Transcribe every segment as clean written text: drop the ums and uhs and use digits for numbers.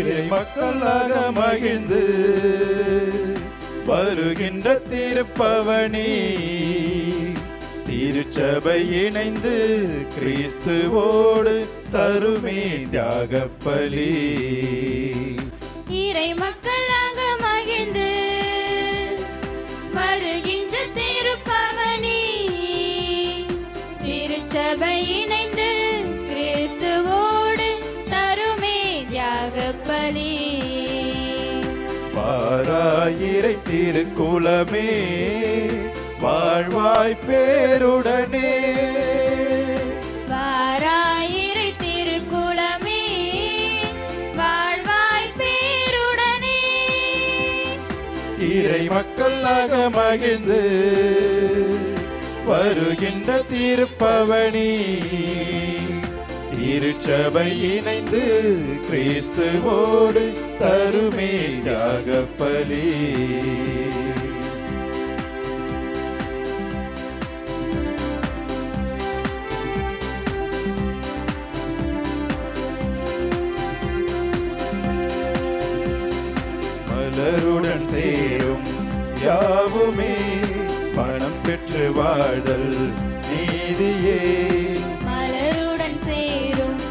இறை மக்களாக மகிழ்ந்து வருகின்ற திருப்பவனி திருச்சபை இணைந்து கிறிஸ்துவோடு தருமே தியாகப்பலி. இறை மக்களாக மகிழ்ந்து வருகின்ற திருப்பவனி திருச்சபை இணைந்து கிறிஸ்துவோடு தருமே தியாகப்பலி. வாராயிரை திருக்குலமே வாழ்வாய் பேருடனே, வாராயிரை திருக்குலமே வாழ்வாய் பேருடனே, இறை மக்களாக மகிழ்ந்து வருகின்ற திருப்பவனி திருச்சபை இணைந்து கிறிஸ்துவோடு தருமே தியாகப்பலி. மலருடன் சேரும் யாவுமே மனம் பெற்று வாழ்தல் நீதியே, மலருடன் சேரும்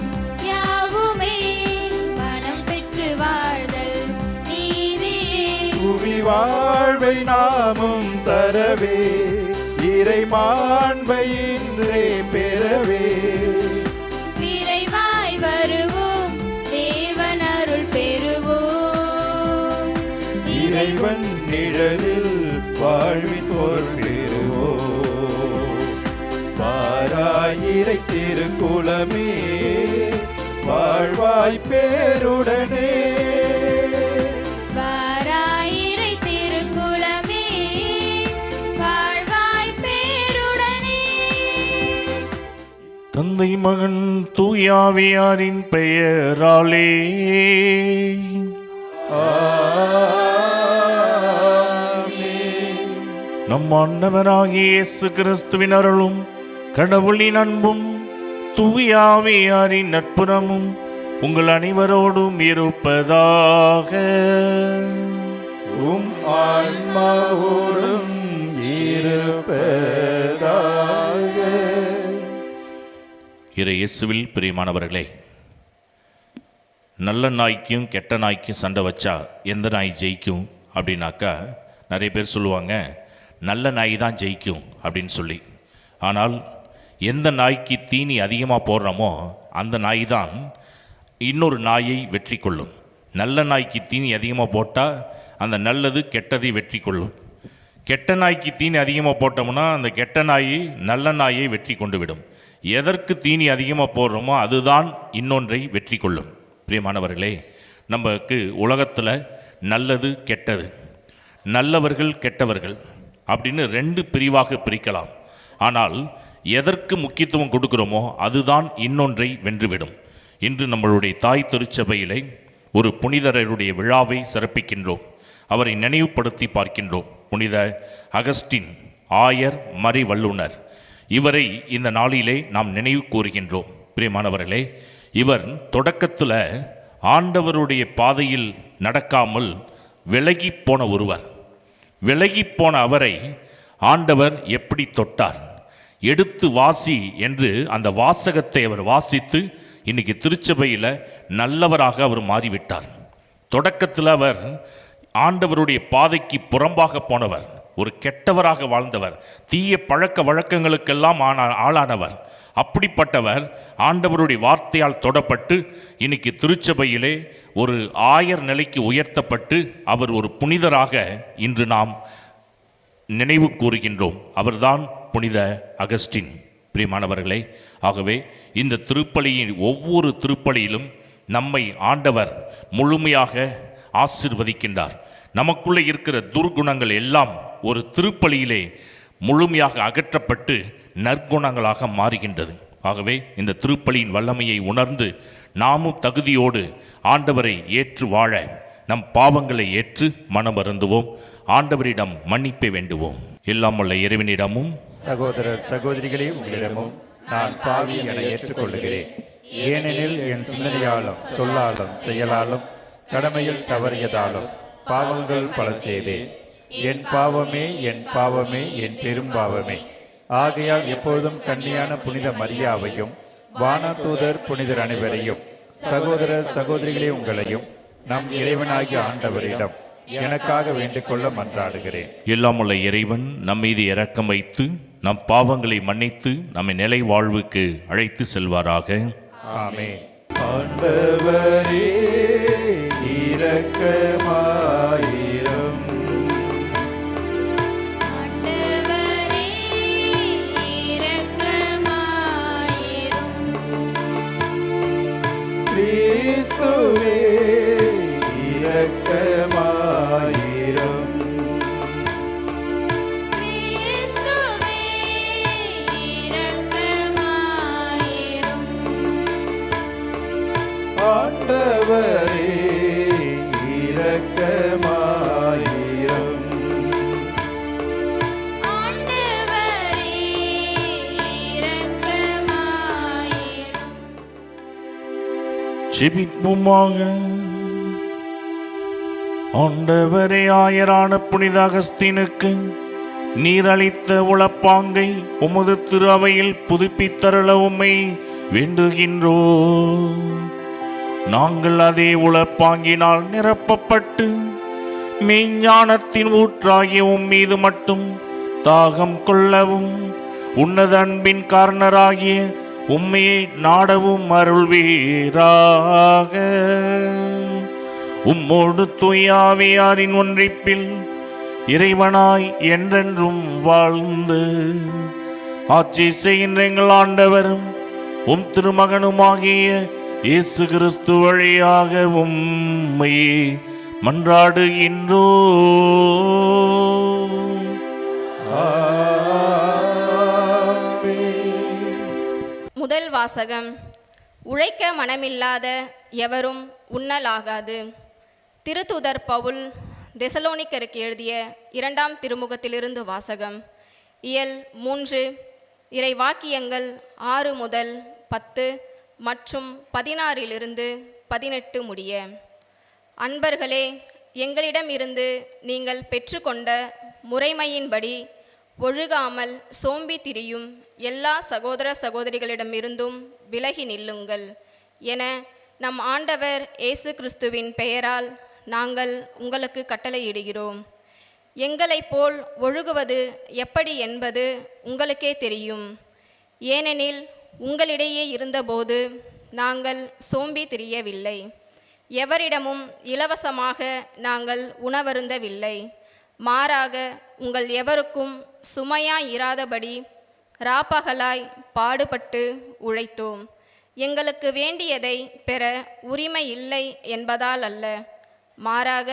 யாவுமே மனம் பெற்று வாழ்தல் நீதியே. புவி வாழ்வை நாமும் தரவே இறை மாண்பை இன்றே பெறவே, விரைவாய் வருவோம் தேவன் அருள் பெறுவோம், இறைவன் நிழலில் வாழ்வின் போர் பெறுவோம். வாராயிரை திருக்குலமே வாழ்வாய் பேருடனே, வாராயிரை திருக்குலமே வாழ்வாய் பேருடனே. தந்தை மகன் தூயாவியாரின் பெயராலே நம் ஆண்டவராகிய இயேசு கிறிஸ்துவின் அருளும் கடவுளின் அன்பும் தூயாவியாரின் நட்புறமும் உங்கள் அனைவரோடும் இருப்பதாக. உம் ஆன்மாவோடும் இருப்பதாக. இறை இயேசுவில் பிரியமானவர்களே, நல்ல நாய்க்கும் கெட்ட நாய்க்கும் சண்டை வச்சா எந்த நாய் ஜெயிக்கும் அப்படின்னாக்கா நிறைய பேர் சொல்லுவாங்க நல்ல நாய் தான் ஜெயிக்கும் அப்படின்னு சொல்லி. ஆனால் எந்த நாய்க்கு தீனி அதிகமாக போடுறோமோ அந்த நாய் தான் இன்னொரு நாயை வெற்றி கொள்ளும். நல்ல நாய்க்கு தீனி அதிகமாக போட்டால் அந்த நல்லது கெட்டதை வெற்றி கொள்ளும். கெட்ட நாய்க்கு தீனி அதிகமாக போட்டோம்னா அந்த கெட்ட நாய் நல்ல நாயை வெற்றி கொண்டு விடும். எதற்கு தீனி அதிகமாக போடுறோமோ அதுதான் இன்னொன்றை வெற்றி கொள்ளும். பிரியமானவர்களே, நமக்கு உலகத்தில் நல்லது கெட்டது, நல்லவர்கள் கெட்டவர்கள் அப்படின்னு ரெண்டு பிரிவாக பிரிக்கலாம். ஆனால் எதற்கு முக்கியத்துவம் கொடுக்கிறோமோ அதுதான் இன்னொன்றை வென்றுவிடும். இன்று நம்மளுடைய தாய் திருச்சபையிலே ஒரு புனிதருடைய விழாவை சிறப்பிக்கின்றோம். அவரை நினைவுபடுத்தி பார்க்கின்றோம். புனித அகஸ்டின் ஆயர் மறை வல்லுனர். இவரை இந்த நாளிலே நாம் நினைவு கூறுகின்றோம். பிரியமானவர்களே, இவர் தொடக்கத்தில் ஆண்டவருடைய பாதையில் நடக்காமல் விலகி போன ஒருவர். விலகி போன அவரை ஆண்டவர் எப்படி தொட்டார், எடுத்து வாசி என்று அந்த வாசகத்தை அவர் வாசித்து இன்னைக்கு திருச்சபையில் நல்லவராக அவர் மாறிவிட்டார். தொடக்கத்தில் அவர் ஆண்டவருடைய பாதைக்கு புறம்பாக போனவர், ஒரு கெட்டவராக வாழ்ந்தவர், தீய பழக்க வழக்கங்களுக்கெல்லாம் ஆளானவர். அப்படிப்பட்டவர் ஆண்டவருடைய வார்த்தையால் தொடப்பட்டு இன்னைக்கு திருச்சபையிலே ஒரு ஆயர் நிலைக்கு உயர்த்தப்பட்டு அவர் ஒரு புனிதராக இன்று நாம் நினைவு கூறுகின்றோம். அவர்தான் புனித அகஸ்டின். பிரியமானவர்களே, ஆகவே இந்த திருப்பலியின் ஒவ்வொரு திருப்பலியிலும் நம்மை ஆண்டவர் முழுமையாக ஆசீர்வதிக்கின்றார். நமக்குள்ளே இருக்கிற துர்குணங்கள் எல்லாம் ஒரு திருப்பலியிலே முழுமையாக அகற்றப்பட்டு நற்குணங்களாக மாறுகின்றது. ஆகவே இந்த திருப்பலியின் வல்லமையை உணர்ந்து நாமும் தகுதியோடு ஆண்டவரை ஏற்று வாழ நம் பாவங்களை ஏற்று மனம் வருந்துவோம். ஆண்டவரிடம் மன்னிப்பை வேண்டுவோம். எல்லாம் உள்ள இறைவனிடமும் சகோதரர் சகோதரிகளே, உங்களிடமும் நான் பாவி என ஏற்றுக்கொள்கிறேன். ஏனெனில் என் சிந்தனையாலும் சொல்லாலும் செயலாலும் கடமையில் தவறியதாலும் பாவங்கள் பல செய்தேன். என் பாவமே, என் பாவமே, என் பெரும் பாவமே. ஆகையால் எப்பொழுதும் கன்னியான புனித மரியாவையும் வானதூதர் புனிதர் அனைவரையும் சகோதர சகோதரிகளே உங்களையும் நம் இறைவனாகிய ஆண்டவரிடம் எனக்காக வேண்டிக் கொள்ள மன்றாடுகிறேன். எல்லாமுள்ள இறைவன் நம் மீது இரக்கம் வைத்து நம் பாவங்களை மன்னித்து நம்மை நிலை வாழ்வுக்கு அழைத்து செல்வாராக. ஆமென். ஆண்டவரே இரக்கமாயிரும். ஆண்டவரே இரக்கமாயிரும். கிறிஸ்துவே இரக்கமாயிரும். கிறிஸ்துவே இரக்கமாயிரும். ஆண்டவரே இரக்கமாயிரும். ஆண்டவரே இரக்கமாயிரும். ஜெபிப்போமாக. ஆண்டவரே, ஆயரான புனித அகஸ்தீனுக்கு நீர் அளித்த உளப்பாங்கை உமது திரு அவையில் புதுப்பித்தருள உம்மை வேண்டுகின்றோ. நாங்கள் அதே உளப்பாங்கினால் நிரப்பப்பட்டு மெய்ஞானத்தின் ஊற்றாகிய உம் மீது மட்டும் தாகம் கொள்ளவும் உன்னத அன்பின் காரணராகிய உம்மையை நாடவும் அருள்வீராக. உம்மோடு தூயாவியாரின் ஒன்றிப்பில் இறைவனாய் என்றென்றும் வாழ்ந்து ஆட்சி செய்கின்ற எங்கள் ஆண்டவரும் உம் திருமகனுமாகிய இயேசு கிறிஸ்து வழியாக உம்மை மன்றாடுகின்றோ. முதல் வாசகம். உழைக்க மனமில்லாத எவரும் உண்ணலாகாது. திருத்தூதர் பவுல் தெசலோனிக்கருக்கு எழுதிய 2ஆம் திருமுகத்திலிருந்து வாசகம். இயல் 3 இறை வாக்கியங்கள் 6 முதல் 10 மற்றும் 16 18 முடிய. அன்பர்களே, எங்களிடம் இருந்து நீங்கள் பெற்றுக்கொண்ட முறைமையின்படி ஒழுகாமல் சோம்பி திரியும் எல்லா சகோதர சகோதரிகளிடமிருந்தும் விலகி நில்லுங்கள் என நம் ஆண்டவர் இயேசு கிறிஸ்துவின் பெயரால் நாங்கள் உங்களுக்கு கட்டளையிடுகிறோம். எங்களைப் போல் ஒழுகுவது எப்படி என்பது உங்களுக்கே தெரியும். ஏனெனில் உங்களிடையே இருந்தபோது நாங்கள் சோம்பி திரியவில்லை. எவரிடமும் இலவசமாக நாங்கள் உணவருந்தவில்லை. மாறாக உங்கள் எவருக்கும் சுமையாய் இராதபடி ராப்பகலாய் பாடுபட்டு உழைத்தோம். எங்களுக்கு வேண்டியதை பெற உரிமை இல்லை என்பதால் அல்ல, மாறாக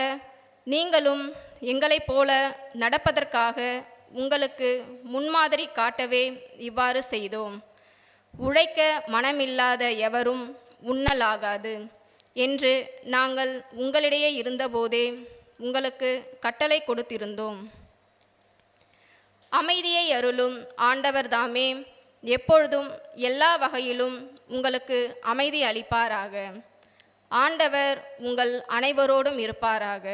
நீங்களும் எங்களைப் போல நடப்பதற்காக உங்களுக்கு முன்மாதிரி காட்டவே இவ்வாறு செய்தோம். உழைக்க மனமில்லாத எவரும் உண்ணலாகாது என்று நாங்கள் உங்களிடையே இருந்தபோதே உங்களுக்கு கட்டளை கொடுத்திருந்தோம். அமைதியை அருளும் ஆண்டவர் தாமே எப்பொழுதும் எல்லா வகையிலும் உங்களுக்கு அமைதி அளிப்பாராக. ஆண்டவர் உங்கள் அனைவரோடும் இருப்பாராக.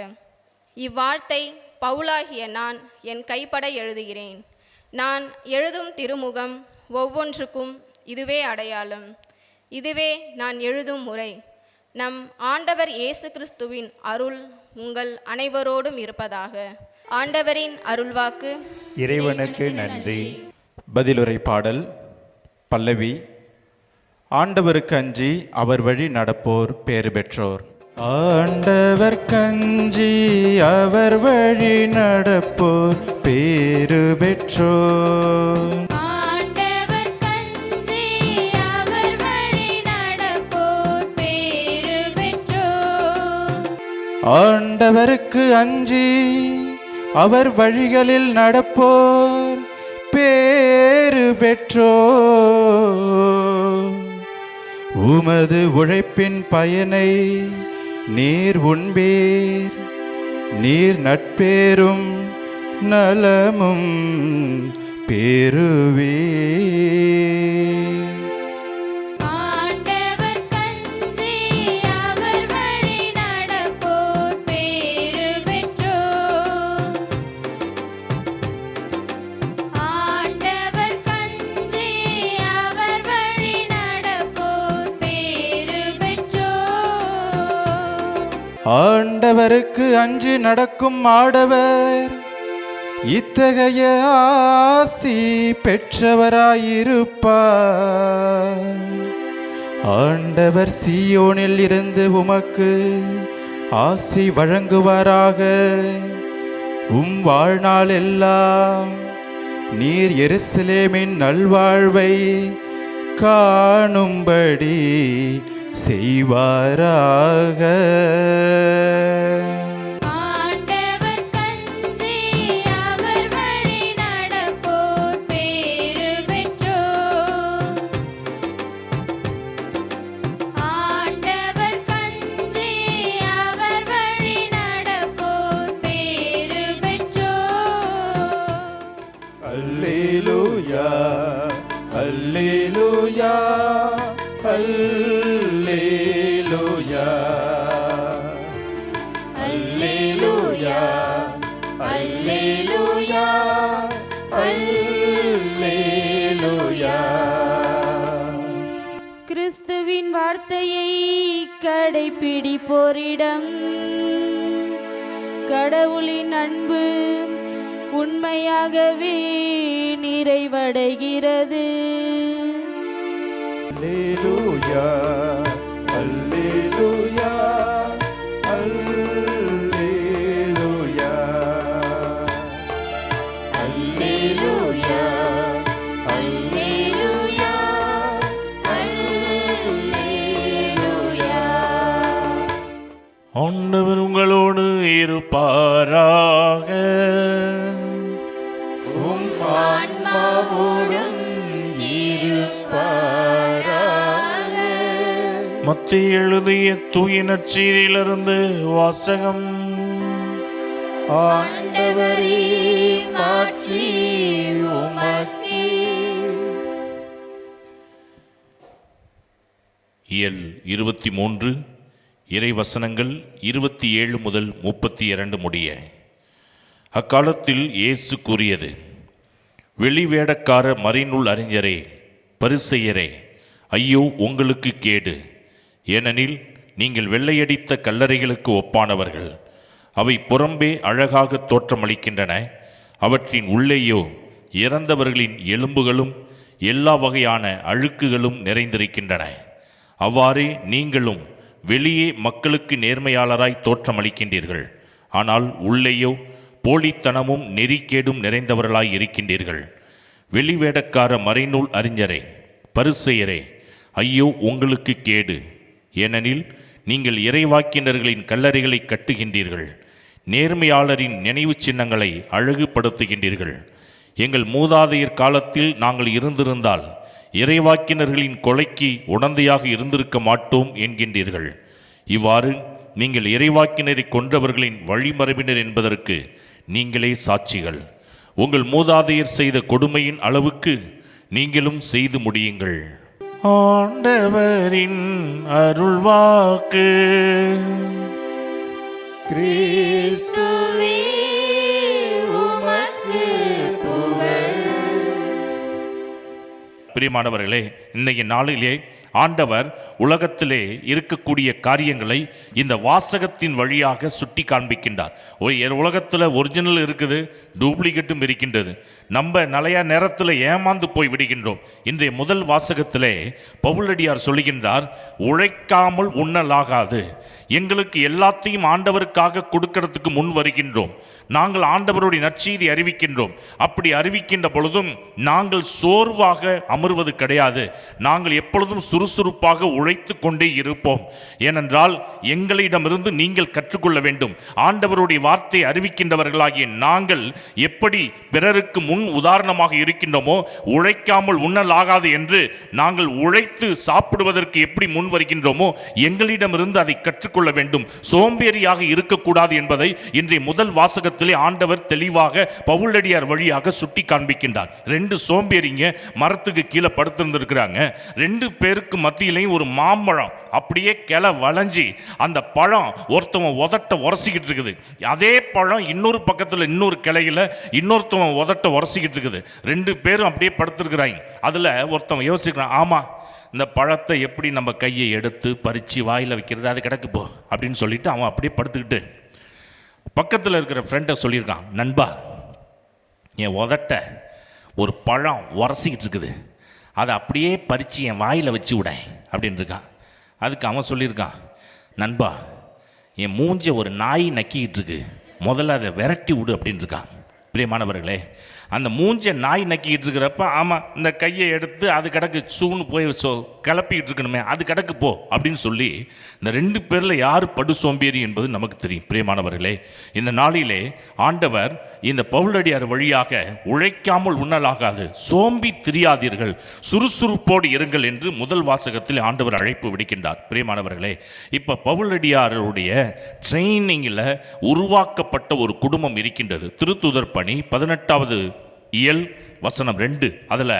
இவ்வாழ்த்தை பவுலாகிய நான் என் கைப்பட எழுதுகிறேன். நான் எழுதும் திருமுகம் ஒவ்வொன்றுக்கும் இதுவே அடையாளம். இதுவே நான் எழுதும் முறை. நம் ஆண்டவர் இயேசு கிறிஸ்துவின் அருள் உங்கள் அனைவரோடும் இருப்பதாக. ஆண்டவரின் அருள்வாக்கு. இறைவனுக்கு நன்றி. பதிலுரை பாடல். பல்லவி. ஆண்டவருக்கு அஞ்சி அவர் வழி நடப்போர் பேறு பெற்றோர். ஆண்டவர் கஞ்சி அவர் வழி நடப்போர் பேறு பெற்றோர். ஆண்டவர் கஞ்சி அவர் வழி நடப்போர் பேறு பெற்றோர். ஆண்டவருக்கு அஞ்சி அவர் வழிகளில் நடப்போர் பேறு பெற்றோர். உமது உழைப்பின் பயனை நீர் உண்பீர். நீர் நட்பேரும் நலமும் பெறுவீர். ஆண்டவர் கஞ்சி அவர் வழி நடப்போர் ஆண்டவருக்கு அஞ்சி நடக்கும் ஆடவர் இத்தகைய ஆசி பெற்றவராயிருப்பார். ஆண்டவர் சீயோனில் இருந்து உமக்கு ஆசி வழங்குவாராக. வாழ்நாள் எல்லாம் நீர் எருசலேமின் நல்வாழ்வை காணும்படி செய்வாராக. அல்லேலூயா அல்லேலூயா அல்லேலூயா அல்லேலூயா அல்லேலூயா அல்லேலூயா. கிறிஸ்துவின் வார்த்தையை கடைப்பிடிப்போரிடம் கடவுளின் அன்பு உண்மையாகவே நிறைவடைகிறது. அல்லேலூயா அல்லேலூயா அல்லேலூயா அல்லேலூயா அல்லேலூயா அல்லேலூயா. ஆண்டவர் உங்களோடு இருப்பாராக. ஆன்மாவோடும் இருப்பாராக. மத்தேயு எழுதிய தூய நற்செய்தியிலிருந்து வாசகம். ஆண்டவரே மாற்றி உமக்கே. இயல் 23 இறைவசனங்கள் 27 முதல் 32 முடிய. அக்காலத்தில் இயேசு கூறியது: வெளிவேடக்கார மறைநூல் அறிஞரே, பரிசேயரே, ஐயோ உங்களுக்கு கேடு! ஏனெனில் நீங்கள் வெள்ளையடித்த கல்லறைகளுக்கு ஒப்பானவர்கள். அவை புறம்பே அழகாக தோற்றமளிக்கின்றன, அவற்றின் உள்ளேயோ இறந்தவர்களின் எலும்புகளும் எல்லா வகையான அழுக்குகளும் நிறைந்திருக்கின்றன. அவ்வாறே நீங்களும் வெளியே மக்களுக்கு நேர்மையாளராய் தோற்றமளிக்கின்றீர்கள், ஆனால் உள்ளேயோ போலித்தனமும் நெறிக்கேடும் நிறைந்தவர்களாய் இருக்கின்றீர்கள். வெளிவேடக்கார மறைநூல் அறிஞரே, பரிசேயரே, ஐயோ உங்களுக்கு கேடு! ஏனெனில் நீங்கள் இறைவாக்கினர்களின் கல்லறைகளை கட்டுகின்றீர்கள், நேர்மையாளரின் நினைவு சின்னங்களை அழகுபடுத்துகின்றீர்கள். எங்கள் மூதாதையர் காலத்தில் நாங்கள் இருந்திருந்தால் இறைவாக்கினர்களின் கொலைக்கு உடந்தையாக இருந்திருக்க மாட்டோம் என்கின்றீர்கள். இவ்வாறு நீங்கள் இறைவாக்கினரை கொன்றவர்களின் வழிமரபினர் என்பதற்கு நீங்களே சாட்சிகள். உங்கள் மூதாதையர் செய்த கொடுமையின் அளவுக்கு நீங்களும் செய்து முடியுங்கள். ஆண்டவரின் அருள்வாக்கு. கிறிஸ்துவே உமக்கு புகழ். பிரியமானவர்களே, இன்றைய நாளிலே ஆண்டவர் உலகத்திலே இருக்கக்கூடிய காரியங்களை இந்த வாசகத்தின் வழியாக சுட்டி காண்பிக்கின்றார். உலகத்தில் ஒரிஜினல் இருக்குது, டூப்ளிகேட்டும் இருக்கின்றது. நம்ம நிறைய நேரத்தில் ஏமாந்து போய் விடுகின்றோம். இன்றைய முதல் வாசகத்திலே பவுலடியார் சொல்லுகின்றார், உழைக்காமல் உண்ணலாகாது. எங்களுக்கு எல்லாத்தையும் ஆண்டவருக்காக கொடுக்கறதுக்கு முன் வருகின்றோம். நாங்கள் ஆண்டவருடைய நற்செய்தி அறிவிக்கின்றோம். அப்படி அறிவிக்கின்ற பொழுதும் நாங்கள் சோர்வாக அமர்வது கிடையாது. நாங்கள் எப்பொழுதும் சுறுசுறுப்பாக உழைத்து கொண்டே இருப்போம். ஏனென்றால் எங்களிடமிருந்து நீங்கள் கற்றுக்கொள்ள வேண்டும். ஆண்டவருடைய வார்த்தை அறிவிக்கின்றவர்களாகிய நாங்கள் எப்படி பிறருக்கு முன் உதாரணமாக இருக்கின்றோமோ, உழைக்காமல் உண்ணலாகாது என்று நாங்கள் உழைத்து சாப்பிடுவதற்கு எப்படி முன் வருகின்றோமோ, எங்களிடமிருந்து அதை கற்றுக்கொள்ள வேண்டும். சோம்பேறியாக இருக்கக்கூடாது என்பதை இன்றைய முதல் வாசகத்திலே ஆண்டவர் தெளிவாக பவுலடியார் வழியாக சுட்டி காண்பிக்கின்றார். ரெண்டு சோம்பேறிங்க மரத்துக்கு கீழே படுத்திருந்துருக்கிறாங்க. 2 பேருக்கு மத்தியிலையும் ஒரு மாம்பழம் அப்படியே கிளை வளைஞ்சி அந்த பழம் ஒருத்தவன் உதட்ட உரசிக்கிட்டு இருக்குது. அதே பழம் இன்னொரு பக்கத்தில் இன்னொரு கிளையில் இன்னொருத்தவன் உதட்ட உரசிக்கிட்டு இருக்குது. 2 பேரும் அப்படியே படுத்திருக்கிறாங்க. அதில் ஒருத்தவன் யோசிக்கிறான், ஆமாம் இந்த பழத்தை எப்படி நம்ம கையை எடுத்து பறித்து வாயில் வைக்கிறது, அது கிடக்கு போ அப்படின்னு சொல்லிட்டு அவன் அப்படியே படுத்துக்கிட்டு பக்கத்தில் இருக்கிற ஃப்ரெண்டை சொல்லியிருக்கான், நண்பா என் உதட்ட ஒரு பழம் உரசிக்கிட்டு இருக்குது, அதை அப்படியே பறித்து என் வாயில் வச்சு விட அப்படின்னு இருக்கான். அதுக்கு அவன் சொல்லியிருக்கான், நண்பா என் மூஞ்ச ஒரு நாய் நக்கிக்கிட்டு இருக்கு, முதல்ல அதை விரட்டி விடு அப்படின்னு இருக்கான். பிரியமானவர்களே, அந்த மூஞ்ச நாய் நக்கிக்கிட்டு இருக்கிறப்ப ஆமாம் இந்த கையை எடுத்து அது கிடக்கு சூன்னு போய் கிளப்பிக்கிட்டு இருக்கணுமே, அது கிடக்கு போ அப்படின்னு சொல்லி இந்த 2 பேரில் யார் படு சோம்பேறி என்பது நமக்கு தெரியும். பிரியமானவர்களே, இந்த நாளிலே ஆண்டவர் இந்த பவுலடியார் வழியாக உழைக்காமல் உண்ணலாகாது, சோம்பி திரியாதீர்கள், சுறுசுறுப்போடு இருங்கள் என்று முதல் வாசகத்தில் ஆண்டவர் அழைப்பு விடுக்கின்றார். பிரியமானவர்களே, இப்போ பவுலடியாருடைய ட்ரைனிங்கில் உருவாக்கப்பட்ட ஒரு குடும்பம் இருக்கின்றது. திருத்தூதர் பணி 18வது இயல் வசனம் 2, அதில்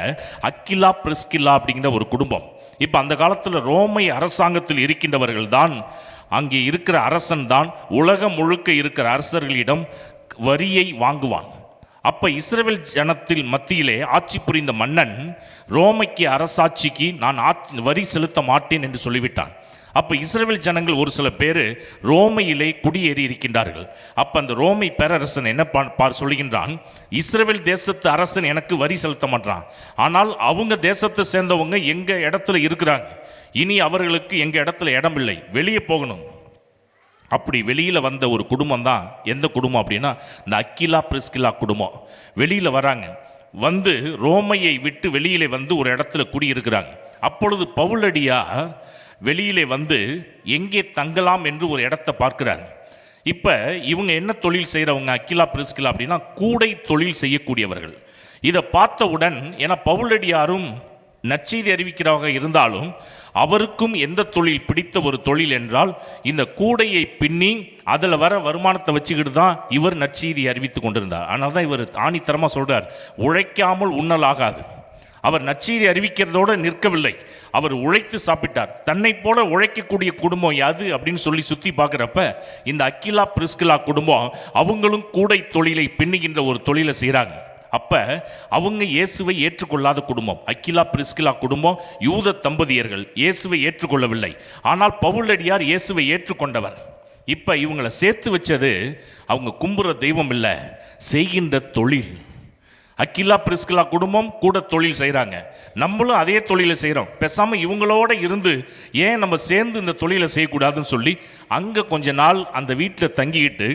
அக்கிலா பிரிஸ்கில்லா அப்படிங்கிற ஒரு குடும்பம். இப்போ அந்த காலத்தில் ரோமை அரசாங்கத்தில் இருக்கின்றவர்கள் தான், அங்கே இருக்கிற அரசன் தான் உலகம் முழுக்க இருக்கிற அரசர்களிடம் வரியை வாங்குவான். அப்போ இஸ்ரவேல் ஜனத்தில் மத்தியிலே ஆட்சி புரிந்த மன்னன் ரோமைக்கு அரசாட்சிக்கு நான் வரி செலுத்த மாட்டேன் என்று சொல்லிவிட்டான். அப்போ இஸ்ரவேல் ஜனங்கள் ஒரு சில பேர் ரோமையிலே குடியேறி இருக்கின்றார்கள். அப்போ அந்த ரோமை பேரரசன் என்ன சொல்லுகின்றான், இஸ்ரவேல் தேசத்து அரசன் எனக்கு வரி செலுத்த மாட்டான், ஆனால் அவங்க தேசத்தை சேர்ந்தவங்க எங்கள் இடத்துல இருக்கிறாங்க, இனி அவர்களுக்கு எங்கள் இடத்துல இடம் இல்லை, வெளியே போகணும். அப்படி வெளியில் வந்த ஒரு குடும்பம் தான் எந்த குடும்பம் அப்படின்னா இந்த அக்கிலா பிரிஸ்கில்லா குடும்பம். வெளியில் வராங்க, வந்து ரோமையை விட்டு வெளியிலே வந்து ஒரு இடத்துல குடியிருக்கிறாங்க. அப்பொழுது பவுலடியார் வெளியிலே வந்து எங்கே தங்கலாம் என்று ஒரு இடத்தை பார்க்கிறாங்க. இப்போ இவங்க என்ன தொழில் செய்கிறவங்க, அக்கிலா பிரிஸ்கில்லா அப்படின்னா கூடை தொழில் செய்யக்கூடியவர்கள். இதை பார்த்தவுடன், ஏன்னா பவுலடியாரும் நற்செய்தி அறிவிக்கிறவங்க இருந்தாலும் அவருக்கும் எந்த தொழில் பிடித்த ஒரு தொழில் என்றால் இந்த கூடையை பின்னி அதில் வர வருமானத்தை வச்சுக்கிட்டு தான் இவர் நற்செய்தி அறிவித்து கொண்டிருந்தார். அதனால தான் இவர் ஆணித்தரமாக சொல்கிறார், உழைக்காமல் உண்ணலாகாது. அவர் நற்செய்தி அறிவிக்கிறதோடு நிற்கவில்லை, அவர் உழைத்து சாப்பிட்டார். தன்னை போல உழைக்கக்கூடிய குடும்பம் யாது அப்படின்னு சொல்லி சுற்றி பார்க்குறப்ப இந்த அக்கிலா பிரிஸ்கில்லா குடும்பம் அவங்களும் கூடை தொழிலை பின்னுகின்ற ஒரு தொழிலை செய்கிறாங்க. அப்போ அவங்க இயேசுவை ஏற்றுக்கொள்ளாத குடும்பம். அக்கிலா பிரிஸ்கில்லா குடும்பம் யூத தம்பதியர்கள், இயேசுவை ஏற்றுக்கொள்ளவில்லை. ஆனால் பவுலடியார் இயேசுவை ஏற்றுக்கொண்டவர். இப்போ இவங்களை சேர்த்து வச்சது அவங்க கும்புற தெய்வம் இல்லை, செய்கின்ற தொழில். அக்கிலா பிரிஸ்கில்லா குடும்பம் கூட தொழில் செய்கிறாங்க, நம்மளும் அதே தொழிலை செய்கிறோம், பேசாமல் இவங்களோட இருந்து ஏன் நம்ம சேர்ந்து இந்த தொழிலை செய்யக்கூடாதுன்னு சொல்லி அங்கே கொஞ்ச நாள் அந்த வீட்டில் தங்கிக்கிட்டு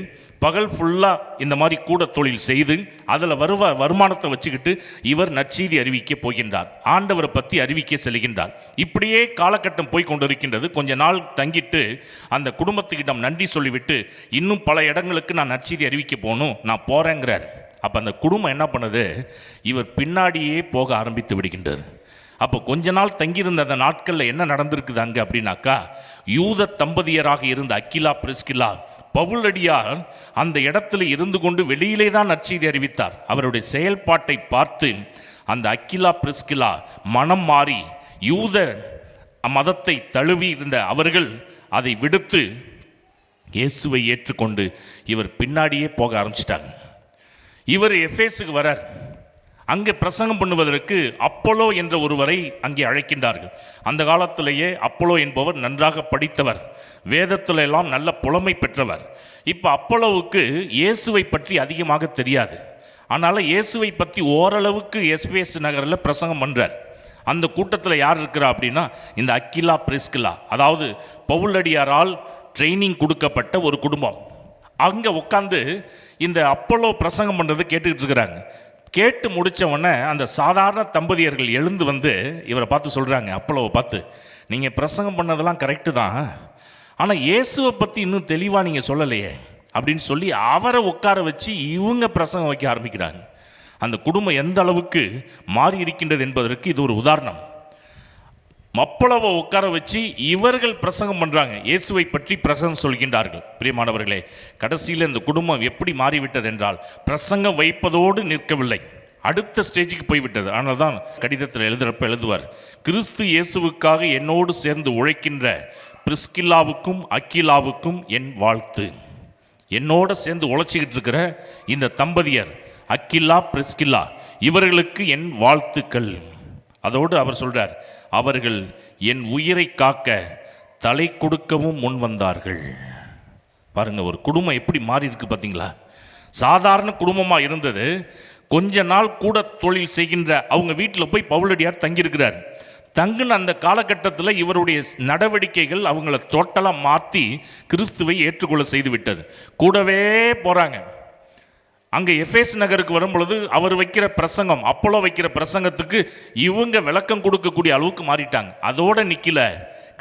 பகல் ஃபுல்லாக இந்த மாதிரி கூட தொழில் செய்து அதில் வருமானத்தை வச்சுக்கிட்டு இவர் நற்செய்தி அறிவிக்க போகின்றார், ஆண்டவரை பற்றி அறிவிக்க செல்கின்றார். இப்படியே காலகட்டம் போய் கொண்டிருக்கின்றது. கொஞ்ச நாள் தங்கிட்டு அந்த குடும்பத்துக்கிடம் நன்றி சொல்லிவிட்டு இன்னும் பல இடங்களுக்கு நான் நற்செய்தி அறிவிக்க போகணும், நான் போகிறேங்கிறார். அப்போ அந்த குடும்பம் என்ன பண்ணுது, இவர் பின்னாடியே போக ஆரம்பித்து விடுகின்றது. அப்போ கொஞ்ச நாள் தங்கியிருந்த அந்த நாட்களில் என்ன நடந்திருக்குது அங்கே அப்படின்னாக்கா, யூத தம்பதியராக இருந்த அக்கிலா பிரிஸ்கில்லா பவுலடியார் அந்த இடத்துல இருந்து கொண்டு வெளியிலே தான் நற்செய்தி அறிவித்தார். அவருடைய செயல்பாட்டை பார்த்து அந்த அக்கிலா பிரிஸ்கில்லா மனம் மாறி யூத மதத்தை தழுவி இருந்த அவர்கள் அதை விடுத்து இயேசுவை ஏற்றுக்கொண்டு இவர் பின்னாடியே போக ஆரம்பிச்சிட்டாங்க. இவர் எஃபேஸுக்கு வரார். அங்கே பிரசங்கம் பண்ணுவதற்கு அப்போலோ என்ற ஒருவரை அங்கே அழைக்கின்றார்கள். அந்த காலத்திலேயே அப்போலோ என்பவர் நன்றாக படித்தவர், வேதத்துல எல்லாம் நல்ல புலமை பெற்றவர். இப்போ அப்போலோவுக்கு இயேசுவை பற்றி அதிகமாக தெரியாது. அதனால் இயேசுவை பற்றி ஓரளவுக்கு எஃபேசு நகரில் பிரசங்கம் பண்ணுறார். அந்த கூட்டத்தில் யார் இருக்கிறா அப்படின்னா இந்த அக்கிலா பிரிஸ்கில்லா, அதாவது பவுலடியாரால் ட்ரைனிங் கொடுக்கப்பட்ட ஒரு குடும்பம். அங்கே உட்காந்து இந்த அப்போலோ பிரசங்கம் பண்ணுறது கேட்டுக்கிட்டு இருக்கிறாங்க. கேட்டு முடித்த உடனே அந்த சாதாரண தம்பதியர்கள் எழுந்து வந்து இவரை பார்த்து சொல்கிறாங்க, அப்போலோவை பார்த்து, நீங்கள் பிரசங்கம் பண்ணதெல்லாம் கரெக்டு தான், ஆனால் இயேசுவை பற்றி இன்னும் தெளிவாக நீங்கள் சொல்லலையே அப்படின்னு சொல்லி அவரை உட்கார வச்சு இவங்க பிரசங்கம் வைக்க ஆரம்பிக்கிறாங்க. அந்த குடும்பம் எந்த அளவுக்கு மாறி இருக்கின்றது என்பதற்கு இது ஒரு உதாரணம். அப்போலோவை உட்கார வச்சு இவர்கள் பிரசங்கம் பண்ணுறாங்க, இயேசுவை பற்றி பிரசங்கம் சொல்கின்றார்கள். பிரியமானவர்களே, கடைசியில் இந்த குடும்பம் எப்படி மாறிவிட்டது என்றால் பிரசங்கம் வைப்பதோடு நிற்கவில்லை, அடுத்த ஸ்டேஜுக்கு போய்விட்டது. ஆனால் தான் கடிதத்தில் எழுதுவார், கிறிஸ்து இயேசுவுக்காக என்னோடு சேர்ந்து உழைக்கின்ற பிரிஸ்கில்லாவுக்கும் அக்கிலாவுக்கும் என் வாழ்த்து. என்னோட சேர்ந்து உழைச்சிக்கிட்டு இருக்கிற இந்த தம்பதியர் அக்கில்லா பிரிஸ்கில்லா இவர்களுக்கு என் வாழ்த்துக்கள். அதோடு அவர் சொல்றார், அவர்கள் என் உயிரை காக்க தலை கொடுக்கவும் முன் வந்தார்கள். பாருங்க, ஒரு குடும்பம் எப்படி மாறி இருக்கு பார்த்தீங்களா? சாதாரண குடும்பமாக இருந்தது, கொஞ்ச நாள் கூட தொழில் செய்கின்ற அவங்க வீட்டில் போய் பவுலடியார் தங்கியிருக்கிறார். தங்குன அந்த காலகட்டத்தில் இவருடைய நடவடிக்கைகள் அவங்கள டோட்டலாக மாற்றி கிறிஸ்துவை ஏற்றுக்கொள்ள செய்து விட்டது. கூடவே போகிறாங்க. அங்கே எஃபேஸ் நகருக்கு வரும் பொழுது அவர் வைக்கிற பிரசங்கம், அப்போலோ வைக்கிற பிரசங்கத்துக்கு இவங்க விளக்கம் கொடுக்கக்கூடிய அளவுக்கு மாறிட்டாங்க. அதோடு நிற்கல,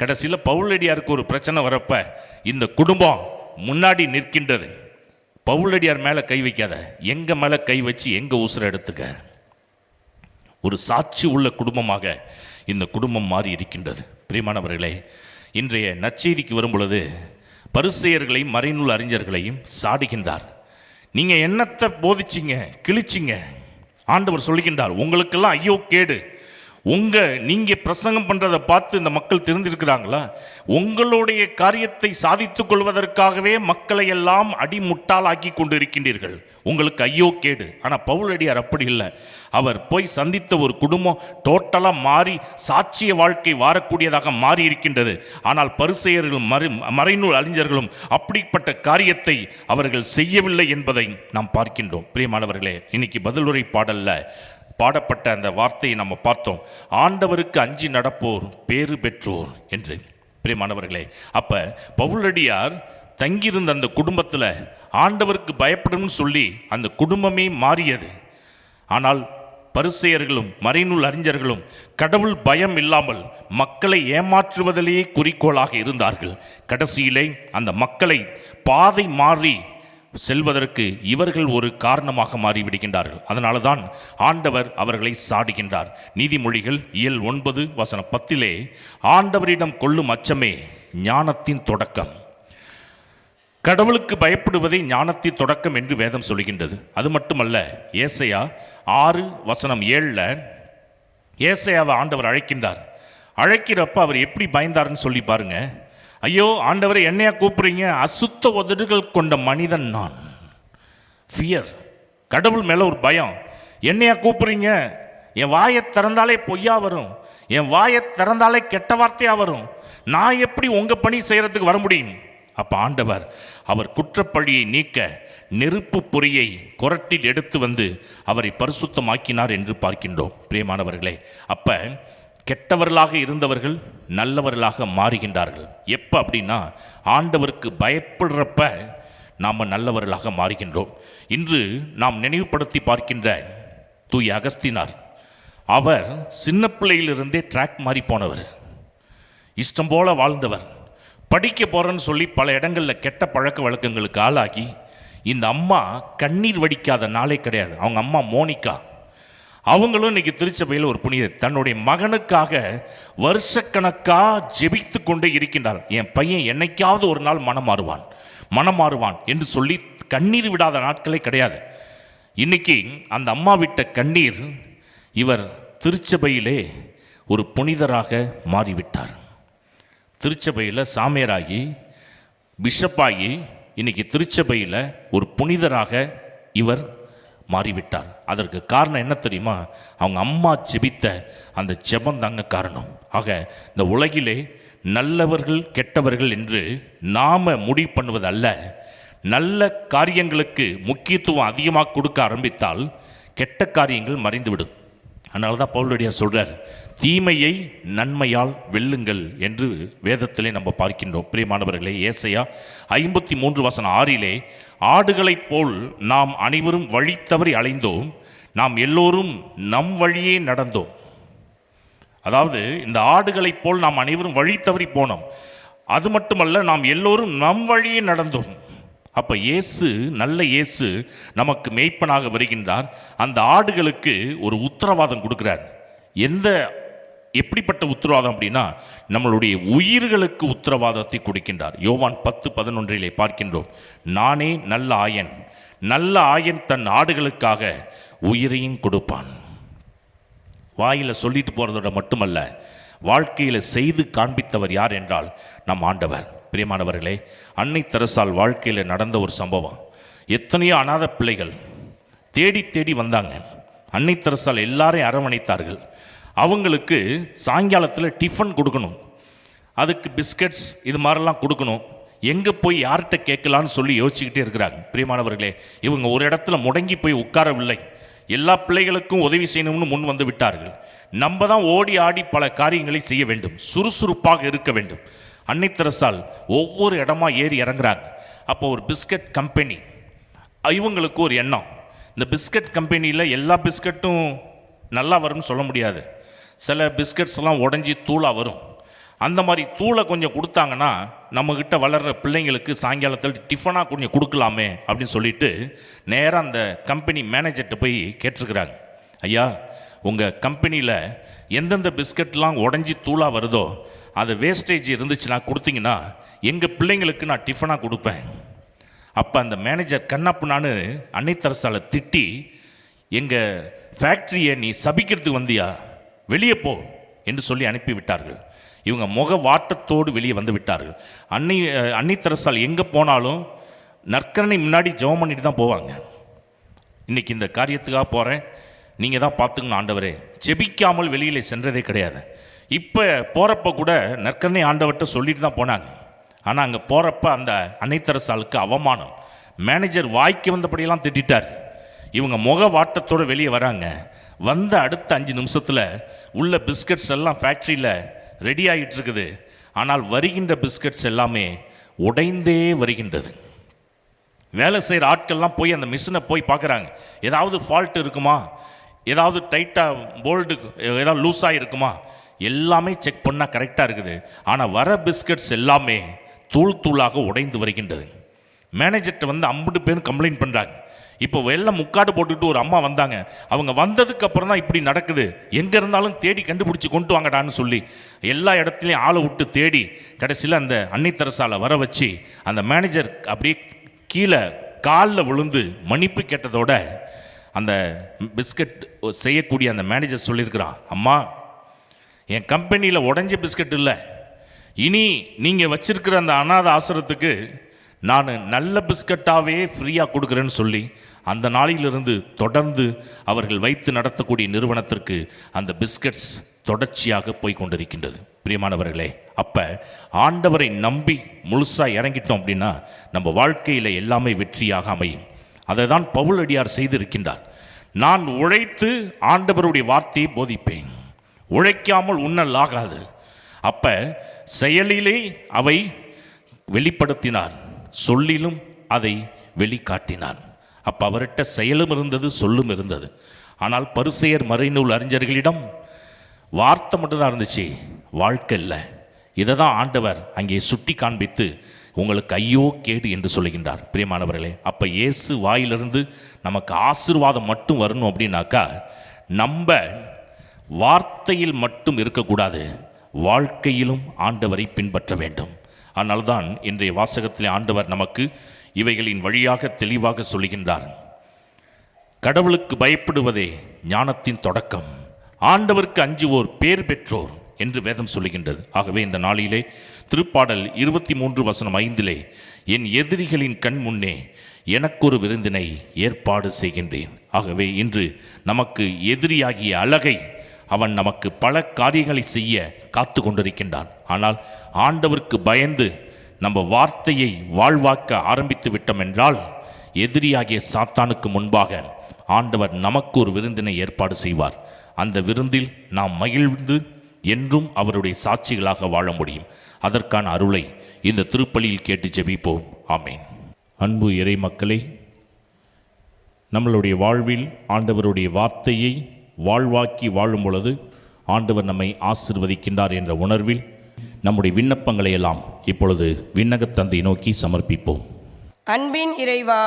கடைசியில் பவுலடியாருக்கு ஒரு பிரச்சனை வரப்ப இந்த குடும்பம் முன்னாடி நிற்கின்றது. பவுலடியார் மேலே கை வைக்காத, எங்கள் மேலே கை வச்சு எங்கள் உசுரை எடுத்துக்க. ஒரு சாட்சி உள்ள குடும்பமாக இந்த குடும்பம் மாறி இருக்கின்றது. பிரியமானவர்களே, இன்றைய நற்செய்திக்கு வரும் பொழுது பரிசேயர்களையும் மறைநூல் அறிஞர்களையும் சாடுகின்றார். நீங்கள் என்னத்தை போதிச்சிங்க, கிழிச்சிங்க? ஆண்டவர் சொல்லுகின்றார், உங்களுக்கெல்லாம் ஐயோ கேடு. நீங்கள் பிரசங்கம் பண்ணுறதை பார்த்து இந்த மக்கள் தெரிந்திருக்கிறாங்களா? உங்களுடைய காரியத்தை சாதித்து கொள்வதற்காகவே மக்களை எல்லாம் அடிமுட்டாளாக்கி கொண்டு இருக்கின்றீர்கள். உங்களுக்கு ஐயோ கேடு. ஆனால் பவுலடியார் அப்படி இல்லை. அவர் போய் சந்தித்த ஒரு குடும்பம் டோட்டலாக மாறி சாட்சிய வாழ்க்கை வாரக்கூடியதாக மாறி இருக்கின்றது. ஆனால் பரிசேயர்களும் மறைநூல் அறிஞர்களும் அப்படிப்பட்ட காரியத்தை அவர்கள் செய்யவில்லை என்பதை நாம் பார்க்கின்றோம். பிரியமானவர்களே, இன்னைக்கு பதிலுரை பாடல்ல பாடப்பட்ட அந்த வார்த்தையை நம்ம பார்த்தோம், ஆண்டவருக்கு அஞ்சி நடப்போர் பேறு பெற்றோர் என்று. பிரியமானவர்களே, அப்போ பவுலடியார் தங்கியிருந்த அந்த குடும்பத்தில் ஆண்டவருக்கு பயப்படணும்னு சொல்லி அந்த குடும்பமே மாறியது. ஆனால் பரிசேயர்களும் மறைநூல் அறிஞர்களும் கடவுள் பயம் இல்லாமல் மக்களை ஏமாற்றுவதிலேயே குறிக்கோளாக இருந்தார்கள். கடைசியிலே அந்த மக்களை பாதை மாறி செல்வதற்கு இவர்கள் ஒரு காரணமாக மாறிவிடுகின்றார்கள். அதனால தான் ஆண்டவர் அவர்களை சாடுகின்றார். நீதிமொழிகள் 9:10 ஆண்டவரிடம் கொள்ளும் அச்சமே ஞானத்தின் தொடக்கம். கடவுளுக்கு பயப்படுவதே ஞானத்தின் தொடக்கம் என்று வேதம் சொல்கின்றது. அது மட்டுமல்ல, ஏசாயா 6:7 ஏசாயாவை ஆண்டவர் அழைக்கின்றார். அழைக்கிறப்ப அவர் எப்படி பயந்தார்னு சொல்லி பாருங்க. ஐயோ ஆண்டவரை, என்னையா கூப்பிடுறீங்க? அசுத்த உதடுகள் கொண்ட மனிதன் நான். ஃபியர், கடவுள் மேலே ஒரு பயம். என்னையா கூப்பிடுறீங்க? என் வாயை திறந்தாலே பொய்யா வரும், என் வாயை திறந்தாலே கெட்ட வார்த்தையாக வரும். நான் எப்படி உங்கள் பணி செய்கிறதுக்கு வர முடியும்? அப்போ ஆண்டவர் அவர் குற்றப்பழியை நீக்க நெருப்பு பொறியை குரட்டில் எடுத்து வந்து அவரை பரிசுத்தமாக்கினார் என்று பார்க்கின்றோம். பிரியமானவர்களே, அப்போ கெட்டவர்களாக இருந்தவர்கள் நல்லவர்களாக மாறுகின்றார்கள். எப்போ அப்படின்னா, ஆண்டவருக்கு பயப்படுறப்ப நாம் நல்லவர்களாக மாறுகின்றோம். இன்று நாம் நினைவுபடுத்தி பார்க்கின்ற தூய அகஸ்தினார், அவர் சின்ன பிள்ளையிலிருந்தே ட்ராக் மாறி போனவர், இஷ்டம் போல வாழ்ந்தவர். படிக்க போகிறேன்னு சொல்லி பல இடங்களில் கெட்ட பழக்க வழக்கங்களுக்கு ஆளாகி இந்த அம்மா கண்ணீர் வடிக்காத நாளே கிடையாது. அவங்க அம்மா மோனிகா, அவங்களும் இன்னைக்கு திருச்சபையில் ஒரு புனிதர். தன்னுடைய மகனுக்காக வருஷக்கணக்காக ஜெபித்து கொண்டே இருக்கின்றார். என் பையன் என்னைக்காவது ஒரு நாள் மனம் மாறுவான் என்று சொல்லி கண்ணீர் விடாத நாட்களே கிடையாது. இன்னைக்கு அந்த அம்மா விட்ட கண்ணீர் இவர் திருச்சபையிலே ஒரு புனிதராக மாறிவிட்டார். திருச்சபையில் சாமியாராகி பிஷப்பாகி இன்னைக்கு திருச்சபையில் ஒரு புனிதராக இவர் மாறிவிட்டார். அதற்கு காரணம் என்ன தெரியுமா? அவங்க அம்மா ஜெபித்த அந்த ஜெபம் தாங்க காரணம். ஆக இந்த உலகிலே நல்லவர்கள் கெட்டவர்கள் என்று நாம் முடிவு பண்ணுவதல்ல. நல்ல காரியங்களுக்கு முக்கியத்துவம் அதிகமாக கொடுக்க ஆரம்பித்தால் கெட்ட காரியங்கள் மறைந்துவிடும். அதனால தான் பவுலடியார் சொல்கிறார், தீமையை நன்மையால் வெல்லுங்கள் என்று வேதத்திலே நம்ம பார்க்கின்றோம். பிரியமானவர்களே, ஏசாயா 53:6 ஆடுகளைப் போல் நாம் அனைவரும் வழி தவறி அலைந்தோம், நாம் எல்லோரும் நம் வழியே நடந்தோம். அதாவது இந்த ஆடுகளைப் போல் நாம் அனைவரும் வழி தவறி போனோம். அது மட்டுமல்ல, நாம் எல்லோரும் நம் வழியே நடந்தோம். அப்போ இயேசு, நல்ல இயேசு நமக்கு மேய்ப்பனாக வருகின்றார். அந்த ஆடுகளுக்கு ஒரு உத்தரவாதம் கொடுக்கிறார். எப்படிப்பட்ட உத்தரவாதம் அப்படின்னா, நம்மளுடைய உயிர்களுக்கு உத்தரவாதத்தை கொடுக்கின்றார். யோவான் 10:11 பார்க்கின்றோம், நானே நல்ல ஆயன், நல்ல ஆயன் தன் ஆடுகளுக்காக உயிரையும் கொடுப்பான். வாயில் சொல்லிட்டு போகிறதோட மட்டுமல்ல, வாழ்க்கையில் செய்து காண்பித்தவர் யார் என்றால் நம் ஆண்டவர். பிரியமானவர்களே, அன்னை தெரசால் வாழ்க்கையில் நடந்த ஒரு சம்பவம். எத்தனையோ அநாத பிள்ளைகள் தேடி தேடி வந்தாங்க. அன்னை தெரசால் எல்லாரையும் அரவணைத்தார்கள். அவங்களுக்கு சாயங்காலத்தில் டிஃபன் கொடுக்கணும், அதுக்கு பிஸ்கட்ஸ் இது மாதிரிலாம் கொடுக்கணும். எங்கே போய் யார்கிட்ட கேட்கலான்னு சொல்லி யோசிச்சுக்கிட்டே இருக்கிறாங்க. பிரியமானவர்களே, இவங்க ஒரு இடத்துல முடங்கி போய் உட்காரவில்லை. எல்லா பிள்ளைகளுக்கும் உதவி செய்யணும்னு முன் வந்து விட்டார்கள். நம்ம தான் ஓடி ஆடி பல காரியங்களை செய்ய வேண்டும், சுறுசுறுப்பாக இருக்க வேண்டும். அன்னை தெரசால் ஒவ்வொரு இடமா ஏறி இறங்குறாங்க. அப்போ ஒரு பிஸ்கட் கம்பெனி, இவங்களுக்கு ஒரு எண்ணம், இந்த பிஸ்கட் கம்பெனியில் எல்லா பிஸ்கட்டும் நல்லா வரும்னு சொல்ல முடியாது. சில பிஸ்கட்ஸ்லாம் உடஞ்சி தூளாக வரும். அந்த மாதிரி தூளை கொஞ்சம் கொடுத்தாங்கன்னா நம்மக்கிட்ட வளர்கிற பிள்ளைங்களுக்கு சாயங்காலத்தில் டிஃபனாக கொஞ்சம் கொடுக்கலாமே அப்படின்னு சொல்லிட்டு நேராக அந்த கம்பெனி மேனேஜர்கிட்ட போய் கேட்டிருக்கிறாங்க. ஐயா, உங்கள் கம்பெனியில் எந்தெந்த பிஸ்கட்லாம் உடஞ்சி தூளாக வருதோ அது வேஸ்டேஜ் இருந்துச்சுன்னா கொடுத்தீங்கன்னா எங்கள் பிள்ளைங்களுக்கு நான் டிஃபனாக கொடுப்பேன். அப்போ அந்த மேனேஜர் கண்ணப்புனான்னு அன்னை தெரசாலை திட்டி, எங்கள் ஃபேக்ட்ரியை நீ சபிக்கிறதுக்கு வந்தியா, வெளியே போ என்று சொல்லி அனுப்பிவிட்டார்கள். இவங்க முக வாட்டத்தோடு வெளியே வந்து விட்டார்கள். அன்னை தெரசால் எங்கே போனாலும் நற்கரணை முன்னாடி ஜெபம் பண்ணிட்டு தான் போவாங்க. இன்றைக்கி இந்த காரியத்துக்காக போகிறேன், நீங்கள் தான் பார்த்துக்கணும் ஆண்டவரே, ஜெபிக்காமல் வெளியில் சென்றதே கிடையாது. இப்போ போகிறப்ப கூட நற்கரணை ஆண்டவர்கிட்ட சொல்லிட்டு தான் போனாங்க. ஆனால் அங்கே போகிறப்ப அந்த அன்னை தெரசாலுக்கு அவமானம். மேனேஜர் வாய்க்கு வந்தபடியெல்லாம் திட்டார். இவங்க முக வாட்டத்தோடு வெளியே வராங்க. வந்த அடுத்த 5 நிமிஷத்தில் உள்ள பிஸ்கட்ஸ் எல்லாம் ஃபேக்ட்ரியில் ரெடி ஆகிட்டு இருக்குது. ஆனால் வருகின்ற பிஸ்கட்ஸ் எல்லாமே உடைந்தே வருகின்றது. வேலை செய்கிற ஆட்கள்லாம் போய் அந்த மிஷினை போய் பார்க்குறாங்க, ஏதாவது ஃபால்ட் இருக்குமா, ஏதாவது டைட்டாக போல்டு ஏதாவது லூஸாக இருக்குமா, எல்லாமே செக் பண்ணால் கரெக்டாக இருக்குது. ஆனால் வர பிஸ்கட்ஸ் எல்லாமே தூள் தூளாக உடைந்து வருகின்றது. மேனேஜர்கிட்ட வந்து 50 பேரும் கம்ப்ளைண்ட் பண்ணுறாங்க. இப்போ வெள்ளம் முக்காடு போட்டுக்கிட்டு ஒரு அம்மா வந்தாங்க. அவங்க வந்ததுக்கு அப்புறம் தான் இப்படி நடக்குது, எங்கே இருந்தாலும் தேடி கண்டுபிடிச்சி கொண்டு வாங்கடான்னு சொல்லி எல்லா இடத்துலையும் ஆளை விட்டு தேடி கடைசியில் அந்த அன்னை தெரசாலை வர வச்சு அந்த மேனேஜர் அப்படியே கீழே காலில் விழுந்து மன்னிப்பு கேட்டதோட அந்த பிஸ்கட் செய்யக்கூடிய அந்த மேனேஜர் சொல்லியிருக்கிறான், அம்மா, என் கம்பெனியில் உடஞ்ச பிஸ்கட் இல்லை, இனி நீங்கள் வச்சிருக்கிற அந்த அநாத ஆசிரத்துக்கு நான் நல்ல பிஸ்கட்டாகவே ஃப்ரீயாக கொடுக்குறேன்னு சொல்லி அந்த நாளிலிருந்து தொடர்ந்து அவர்கள் வைத்து நடத்தக்கூடிய நிறுவனத்திற்கு அந்த பிஸ்கட்ஸ் தொடர்ச்சியாக போய் கொண்டிருக்கின்றது. பிரியமானவர்களே, அப்போ ஆண்டவரை நம்பி முழுசாக இறங்கிட்டோம் அப்படின்னா நம்ம வாழ்க்கையில் எல்லாமே வெற்றியாக அமையும். அதை தான் பவுலடியார் செய்திருக்கின்றார். நான் உழைத்து ஆண்டவருடைய வார்த்தையை போதிப்பேன், உழைக்காமல் உண்ணலாகாது. அப்போ செயலிலே அவை வெளிப்படுத்தினார், சொல்லிலும் அதை வெளிக்காட்டினார். அப்போ அவர்கிட்ட செயலும் இருந்தது, சொல்லும் இருந்தது. ஆனால் பரிசேயர் மறைநூல் அறிஞர்களிடம் வார்த்தை மட்டும்தான் இருந்துச்சு, வாழ்க்கை இல்லை. இதை தான் ஆண்டவர் அங்கே சுட்டி காண்பித்து உங்களுக்கு ஐயோ கேடு என்று சொல்லுகின்றார். பிரியமானவர்களே, அப்போ இயேசு வாயிலிருந்து நமக்கு ஆசீர்வாதம் மட்டும் வரணும் அப்படின்னாக்கா நம்ம வார்த்தையில் மட்டும் இருக்கக்கூடாது, வாழ்க்கையிலும் ஆண்டவரை பின்பற்ற வேண்டும். அதனால்தான் இன்றைய வாசகத்திலே ஆண்டவர் நமக்கு இவைகளின் வழியாக தெளிவாக சொல்லுகின்றார். கடவுளுக்கு பயப்படுவதே ஞானத்தின் தொடக்கம், ஆண்டவருக்கு அஞ்சுவோர் பேர் பெற்றோர் என்று வேதம் சொல்லுகின்றது. ஆகவே இந்த நாளிலே திருப்பாடல் 23:5 என் எதிரிகளின் கண் முன்னே எனக்கொரு விருந்தினை ஏற்பாடு செய்கின்றேன். ஆகவே இன்று நமக்கு எதிரியாகிய அழகை அவன் நமக்கு பல காரியங்களை செய்ய காத்து கொண்டிருக்கின்றான். ஆனால் ஆண்டவருக்கு பயந்து நம்ம வார்த்தையை வாழ்வாக்க ஆரம்பித்து விட்டோம் என்றால் எதிரியாகிய சாத்தானுக்கு முன்பாக ஆண்டவர் நமக்கு ஒரு விருந்தினை ஏற்பாடு செய்வார். அந்த விருந்தில் நாம் மகிழ்ந்து என்றும் அவருடைய சாட்சிகளாக வாழ முடியும். அதற்கான அருளை இந்த திருப்பலியில் கேட்டு ஜெபிப்போம். ஆமேன். அன்பு இறை மக்களே, நம்மளுடைய வாழ்வில் ஆண்டவருடைய வார்த்தையை வாழ்வாக்கி வாழும் பொழுது ஆண்டவர் நம்மை ஆசீர்வதிக்கின்றார் என்ற உணர்வில் நம்முடைய விண்ணப்பங்களை எல்லாம் இப்பொழுது விண்ணகத் தந்தை நோக்கி சமர்ப்பிப்போம். அன்பின் இறைவா,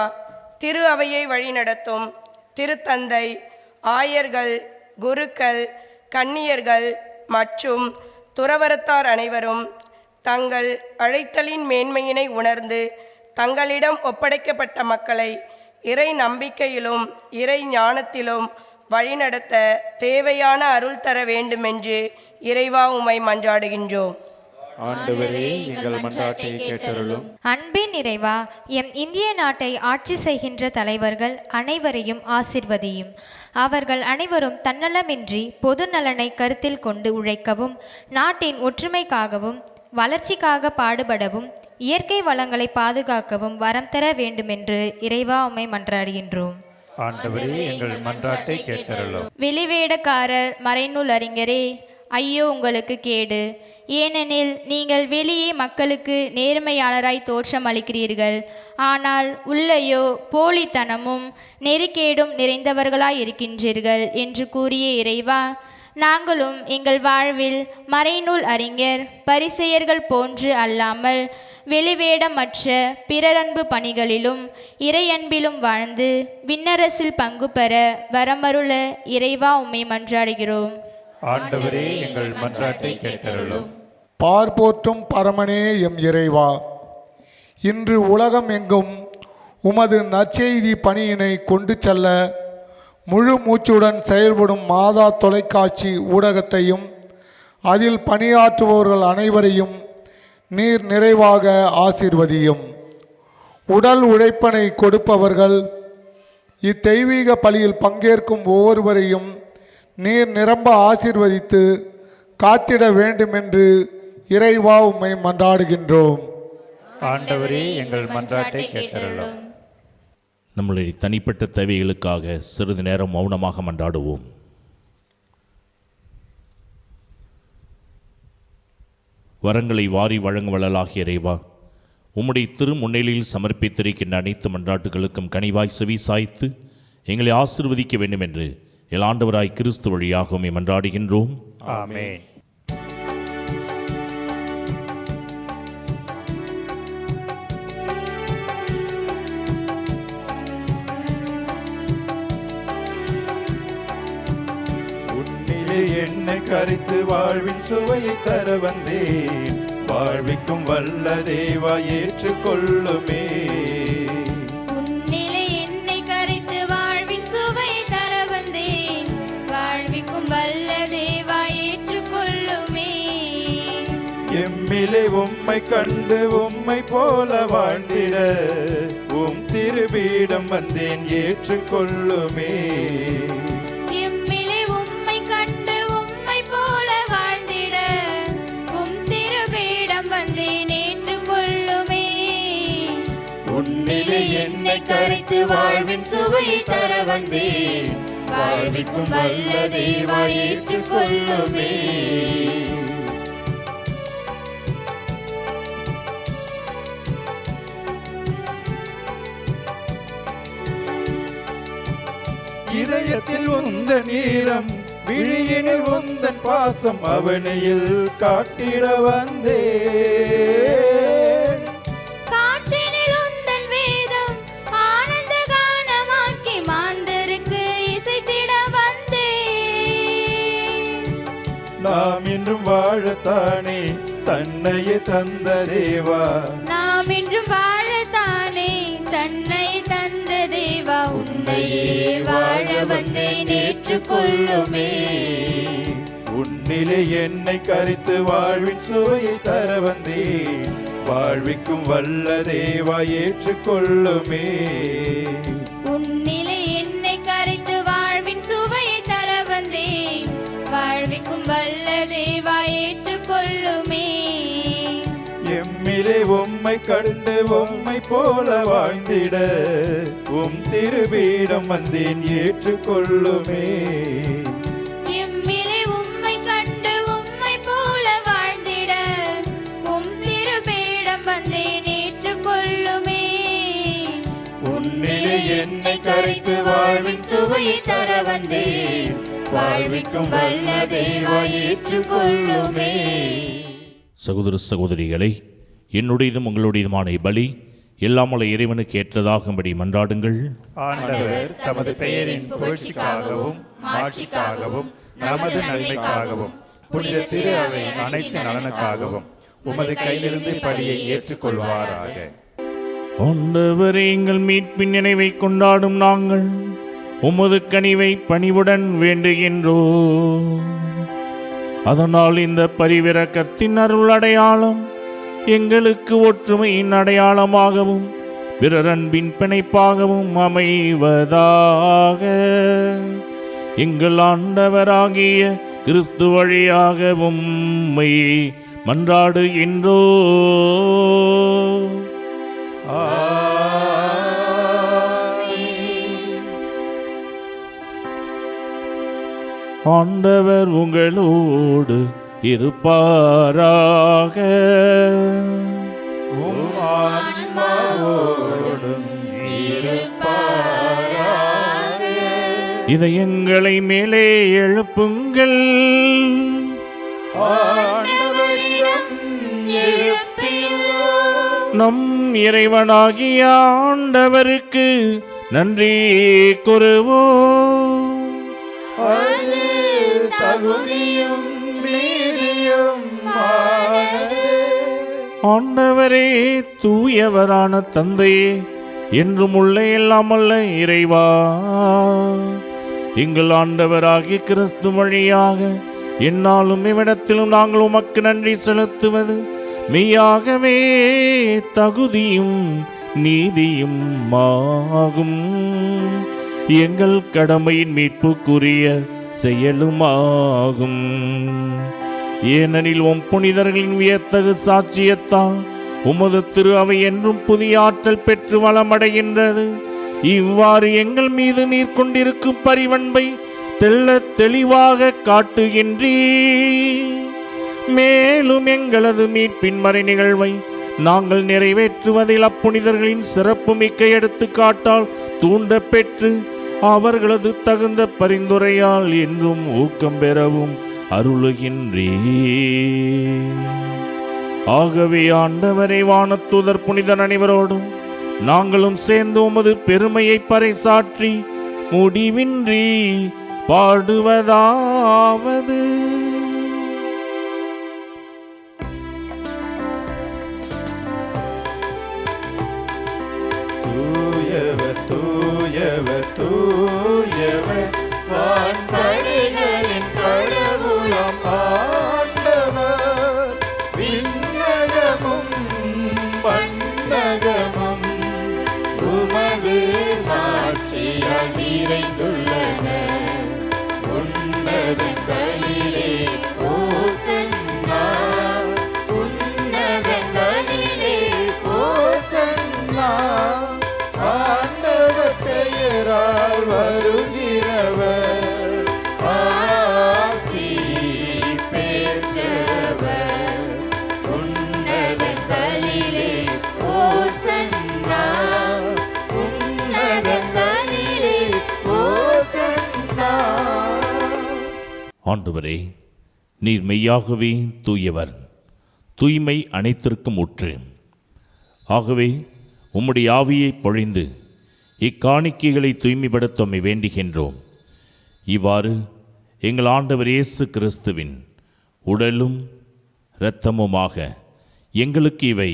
திரு அவையை வழிநடத்தும் திருத்தந்தை, ஆயர்கள், குருக்கள், கன்னியர்கள் மற்றும் துறவரத்தார் அனைவரும் தங்கள் அழைத்தலின் மேன்மையினை உணர்ந்து தங்களிடம் ஒப்படைக்கப்பட்ட மக்களை இறை நம்பிக்கையிலும் இறை ஞானத்திலும் வழிநடத்த தேவையான அருள் தர வேண்டுமென்று இறைவா உம்மை மன்றாடுகின்றோம். ஆண்டவரே எங்கள் மன்றாட்டை கேட்டருளும். அன்பின் இறைவா, எம் இந்திய நாட்டை ஆட்சி செய்கின்ற தலைவர்கள் அனைவரையும் ஆசிர்வதியும். அவர்கள் அனைவரும் தன்னலமின்றி பொது நலனை கருத்தில் கொண்டு உழைக்கவும், நாட்டின் ஒற்றுமைக்காகவும் வளர்ச்சிக்காக பாடுபடவும், இயற்கை வளங்களை பாதுகாக்கவும் வரம் தர வேண்டுமென்று இறைவா உம்மை மன்றாடுகின்றோம். ஆண்டவரே எங்கள் மன்றாட்டை கேட்டருளும். வெளிவேடக்காரர் மறைநூல் அறிஞரே, ஐயோ உங்களுக்கு கேடு! ஏனெனில் நீங்கள் வெளியே மக்களுக்கு நேர்மையாளராய் தோற்றம் அளிக்கிறீர்கள், ஆனால் உள்ளேயோ போலித்தனமும் நெறிக்கேடும் நிறைந்தவர்களாய் இருக்கின்றீர்கள் என்று கூறிய இறைவா, நாங்களும் எங்கள் வாழ்வில் மறைநூல் அறிஞர் பரிசேயர்கள் போன்று அல்லாமல் வெளிவேடமற்ற பிறரன்பு பணிகளிலும் இறையன்பிலும் வாழ்ந்து விண்ணரசில் பங்கு பெற வரமருள இறைவா உம்மை மன்றாடுகிறோம். ஆண்டவரே எங்கள் மன்றாட்டை கேட்டருளும். பார்ப்போற்றும் பரமனே எம் இறைவா, இன்று உலகம் எங்கும் உமது நற்செய்தி பணியினை கொண்டு செல்ல முழு மூச்சுடன் செயல்படும் மாதா தொலைக்காட்சி ஊடகத்தையும் அதில் பணியாற்றுபவர்கள் அனைவரையும் நீர் நிறைவாக ஆசீர்வதியும். உடல் உழைப்பனை கொடுப்பவர்கள், இத்தெய்வீக பலியில் பங்கேற்கும் ஒவ்வொருவரையும் நீர் நிரம்ப ஆசீர்வதித்து காத்திட வேண்டுமென்று இறைவா உம்மை மன்றாடுகின்றோம். ஆண்டவரே எங்கள் மன்றாட்டை கேட்டருளும். நம்மளுடைய தனிப்பட்ட தேவைகளுக்காக சிறிது நேரம் மௌனமாக மன்றாடுவோம். வரங்களை வாரி வழங்கும் வள்ளலாகிய இறைவா, உம்முடைய திரு முன்னிலையில் சமர்ப்பித்திருக்கின்ற அனைத்து மன்றாட்டுகளுக்கும் கனிவாய் செவி சாய்த்து எங்களை ஆசீர்வதிக்க வேண்டும் என்று எல் ஆண்டவராய் கிறிஸ்து வழியாக உம்மை மன்றாடுகின்றோம். ஆமென். உன்னிலே என்னை கரித்து வாழ்வின் சுவையை தர வந்தேன், வாழ்விக்கும் வல்ல தேவா ஏற்றுக்கொள்ளுமே. எம்மிலே உம்மை கண்டு உம்மை போல வாழ்ந்திட உம் திருபீடம் வந்தேன் ஏற்றுக்கொள்ளுமே. எம்மிலே உம்மை கண்டு உம்மை போல வாழ்ந்திட உம் திருபீடம் வந்தேன் ஏற்றுக்கொள்ளுமே. உன்னிலே என்னை கரித்து வாழ்வின் சுவையை தர வந்தேன், வாழ்விக்கும் வல்ல தேவா ஏற்றுக்கொள்ளுமே. இதயத்தில் உந்தன் ஈரம், விழியினில் உந்தன் பாசம், அவனையில் காட்டிட வந்தேன். காற்றினில் உந்தன் வேதம் ஆனந்த கானமாக்கி மாந்தருக்கு இசைத்திட வந்தேன். நாம் இன்றும் வாழத்தானே தன்னையே தந்த தேவா, நாம் இன்றும் வாழத்தானே தன்னை தந்த தேவா, உன்னையே வாழ வந்தேன் ஏற்றுக்கொள்ளுமே. உன்னிலே என்னை கரித்து வாழ்வின் சுவையை தர வந்தேன், வாழ்விக்கும் வல்ல தேவா ஏற்றுக்கொள்ளுமே. உன்னிலே என்னை கரைத்து வாழ்வின் சுவையை தர வந்தேன், வாழ்விக்கும் வல்ல தேவா ஏற்றுக்கொள்ளுமே. எம்மிலே உம்மை கண்டு உம்மை போல வாழ்ந்திட உம் திருபீடம் வந்தேன் ஏற்றுக்கொள்ளுமே. எம்மிலே உம்மை கண்டு உம்மை போல வாழ்ந்திட உம் திருபீடம் வந்தேன் ஏற்றுக்கொள்ளுமே. உன்னிலே என்னை கரைத்து வாழ்வின் சுவையை தர வந்தேன், வாழ்விக்கும் வல்ல தேவா ஏற்றுக்கொள்ளுமே. சகோதர சகோதரிகளை, என்னுடையதும் உங்களுடையதுமான பலி எல்லாமல்ல இறைவனுக்கு ஏற்றதாகும்படி மன்றாடுங்கள். ஆண்டவர் தமது பெயரின் புகழ்ச்சிக்காகவும் மாட்சிக்காகவும் நமது நன்மைக்காகவும் புனித திரு அவையின் அனைத்து நலனுக்காகவும் உமது கையிலிருந்து பலியை ஏற்றுக்கொள்வாராக. ஆண்டவரே, எங்கள் மீட்பின் நினைவை கொண்டாடும் நாங்கள் உமது கனிவை பணிவுடன் வேண்டுகின்றோம். அதனால் இந்த பரிவிரக்கத்தின் அருள் அடையாளம் எங்களுக்கு ஒற்றுமையின் அடையாளமாகவும் பிறர் அன்பின் பிணைப்பாகவும் அமைவதாக. எங்கள் ஆண்டவராகிய கிறிஸ்து வழியாக உம்மை மன்றாடுகின்றோம். ஆண்டவர் உங்களோடு இருப்பாராக. இதயங்களை மேலே எழுப்புங்கள். நம் இறைவனாகிய ஆண்டவருக்கு நன்றி கூறுவோம். ஆண்டவரே, தூயவரான தந்தையே, என்றும் உள்ள எல்லாமல்ல இறைவா, எங்கள் ஆண்டவராகிய கிறிஸ்து வழியாக என்னாலும் இவ்விடத்திலும் நாங்கள் உமக்கு நன்றி செலுத்துவது மெய்யாகவே தகுதியும் நீதியும் ஆகும். எங்கள் கடமையின் மீட்புக்குரிய செயலுமாகும். ஏனெனில் உம் புனிதர்களின் வியத்தகு சாட்சியத்தால் உமது திரு அவை என்றும் புதிய ஆற்றல் பெற்று வளமடைகின்றது. இவ்வாறு எங்கள் மீது நீர் கொண்டிருக்கும் பரிவன்பை தெள்ளத் தெளிவாக காட்டுகின்றீர். மேலும் எங்களது மீட்பின் மறை நிகழ்வை நாங்கள் நிறைவேற்றுவதில் அப்புனிதர்களின் சிறப்புமிக்க எடுத்துக்காட்டால் தூண்ட பெற்று அவர்களது தகுந்த பரிந்துரையால் என்றும் ஊக்கம் பெறவும் அருளுகின்றீர். ஆகவே ஆண்டவரை, வானத்தூதர் புனிதர் அனைவரோடும் நாங்களும் சேர்ந்து உமது பெருமையை பறைசாற்றி முடிவின்றி பாடுவதாவது: தூயவர் தூயவர் தூயவர் வான்படைகளின் கடவுளாம் ஆண்டவர். விண்ணகமும் மண்ணகமும் உமது மாட்சியால் நிறைந்துள்ளன. உன்னதங்களிலே ஓசன்னா, உன்னதங்களிலே ஓசன்னா. ஆண்டவர் பெயரால் வருகிறவர் ஆசி பெற்றவர். உன்னதங்களிலே ஓசன்னா, உன்னதங்களிலே ஓசன்னா. ஆண்டவரே, நீர் மெய்யாகவே தூயவர், தூய்மை அனைத்திற்கும் ஊற்று. ஆகவே உம்முடைய ஆவியை பொழிந்து இக்காணிக்கைகளை தூய்மைப்படுத்த உம்மை வேண்டுகின்றோம். இவ்வாறு எங்கள் ஆண்டவர் இயேசு கிறிஸ்துவின் உடலும் இரத்தமுமாக எங்களுக்கு இவை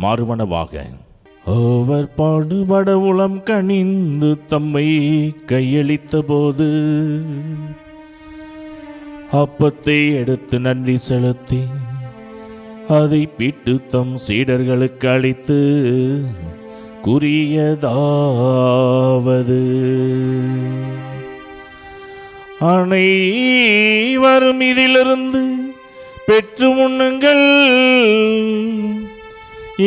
மாறுவனவாக. அவர் பாடுபட உளம் கனிந்து தம்மை கையளித்த போது அப்பத்தை எடுத்து நன்றி செலுத்தி அதை பிட்டு தம் சீடர்களுக்கு அளித்து கூறியதாவது: அனைவரும் இதிலிருந்து பெற்று உண்ணுங்கள்,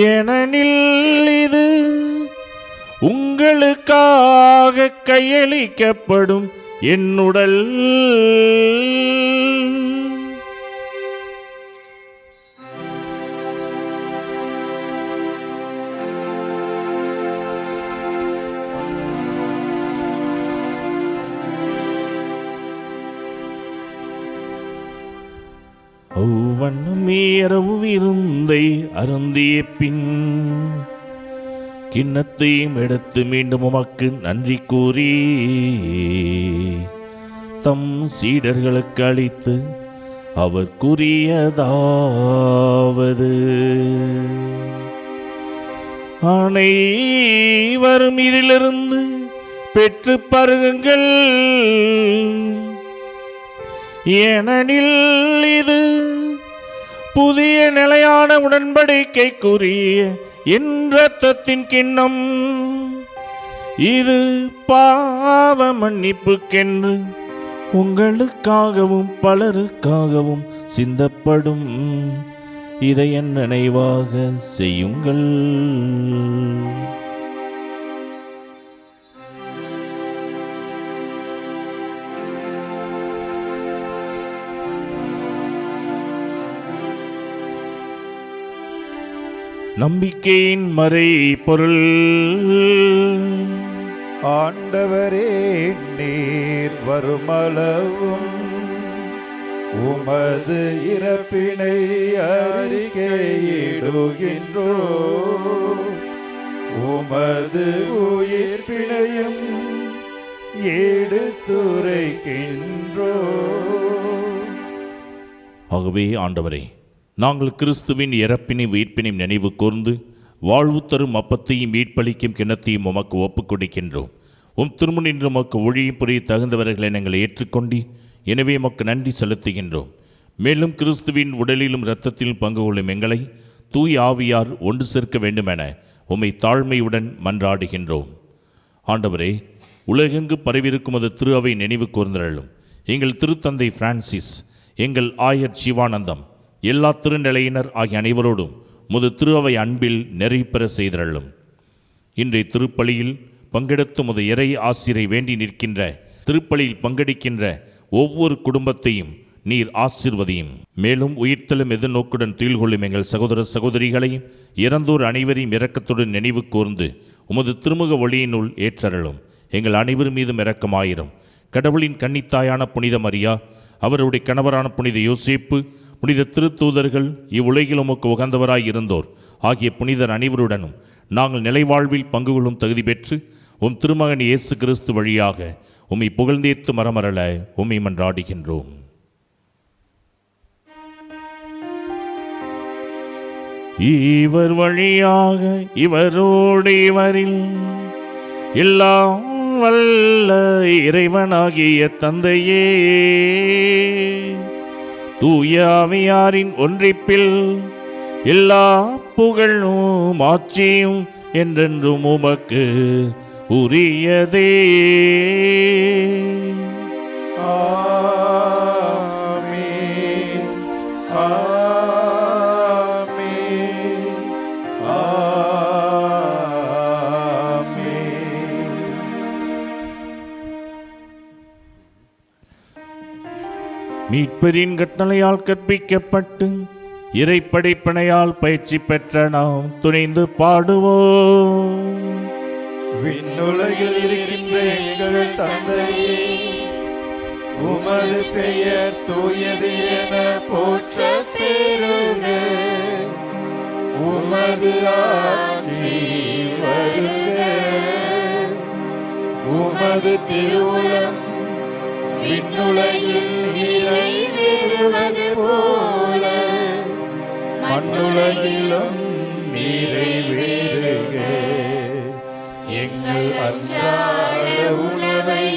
ஏனெனில் இது உங்களுக்காக கையளிக்கப்படும் என் உடல். ஒவ்வொன்றுமே இரவு விருந்தை அருந்திய பின் கிண்ணத்தையும் எடுத்து மீண்டும் உமக்கு நன்றி கூறி தம் சீடர்களுக்கு அளித்து அவர் கூறியதாவது: அனைவரும் இதிலிருந்து பெற்று பருகுங்கள், ஏனெனில் இது புதிய நிலையான உடன்படிக்கைக்குரிய என் இரத்தத்தின் கிண்ணம். இது பாவ மன்னிப்புக்கென்று உங்களுக்காகவும் பலருக்காகவும் சிந்தப்படும். இதை என் நினைவாக செய்யுங்கள். நம்பிக்கையின் மறை பொருள். ஆண்டவரே, நீர் வருமளவும் உமது இறப்பினை அறிக்கையிடுகின்றோ, உமது உயிர்ப்பினையும் எடுத்துரைக்கின்றோ. ஆகவே ஆண்டவரே, நாங்கள் கிறிஸ்துவின் இறப்பினையும் உயிர்ப்பினையும் நினைவு கூர்ந்து வாழ்வு தரும் அப்பத்தையும் மீட்பளிக்கும் கிண்ணத்தையும் உமக்கு ஒப்புக் கொடுக்கின்றோம். திருமுனின்று உமக்கு ஒழியும் புரிய தகுந்தவர்களை நாங்கள் ஏற்றுக்கொண்டு எனவே உமக்கு நன்றி செலுத்துகின்றோம். மேலும் கிறிஸ்துவின் உடலிலும் இரத்தத்திலும் பங்கு கொள்ளும் எங்களை தூய் ஆவியார் ஒன்று சேர்க்க வேண்டுமென உம்மை தாழ்மையுடன் மன்றாடுகின்றோம். ஆண்டவரே, உலகெங்கு பரவியிருக்கும் அது திரு அவை நினைவு கூர்ந்தருளும். எங்கள் திருத்தந்தை பிரான்சிஸ், எங்கள் ஆயர் சிவானந்தம், எல்லா திருநிலையினர் ஆகிய அனைவரோடும் முது திரு அவை அன்பில் நிறைப்பெற செய்தருளும். இன்றைய திருப்பலியில் பங்கெடுத்து முது இறை ஆசிரை வேண்டி நிற்கின்ற, திருப்பலியில் பங்கெடுக்கின்ற ஒவ்வொரு குடும்பத்தையும் நீர் ஆசிர்வதியும். மேலும் உயிர்த்தலும் எதிர்நோக்குடன் துயில் கொள்ளும் எங்கள் சகோதர சகோதரிகளையும் இறந்தோர் அனைவரையும் இரக்கத்துடன் நினைவு கூர்ந்து உமது திருமுக ஒளியினுள் ஏற்றருளும். எங்கள் அனைவர் மீதும் இரக்கமாயிரும். கடவுளின் கன்னித்தாயான புனித மரியா, அவருடைய கணவரான புனித யோசேப்பு, புனித திருத்தூதர்கள், இவ்வுலகில் உமக்கு உகந்தவராய் இருந்தோர் ஆகிய புனிதர் அனைவருடனும் நாங்கள் நிலைவாழ்வில் பங்கு கொள்ளும் தகுதி பெற்று உம் திருமகன் இயேசு கிறிஸ்து வழியாக உம்மை புகழ்ந்தேத்து மரமரள உம்மை மன்றாடுகின்றோம். இவர் வழியாக இவரோடு இவரில் எல்லாம் வல்ல இறைவனாகிய தந்தையே, தூய ஆவியாரின் ஒன்றிப்பில் எல்லா புகழும் ஆட்சியும் என்றென்றும் உமக்கு உரியதே. ஆமென். ஆமென். ஆமென். மீட்பரின் கட்டளையால் கற்பிக்கப்பட்டு இறைப்படைப்பனையால் பயிற்சி பெற்ற நாம் துணிந்து பாடுவோம். விண்ணுலகில் இருக்கின்ற எங்கள் தந்தையே, உமது பெயர் தூயது என போற்ற பெறுக. உமது ஆட்சி வருக. உமது திருவுளம் விண்ணுலகில் நிறைவேறுவது போல மண்ணுலகிலும் நிறைவேறுக. எங்கள் அன்றாட உணவை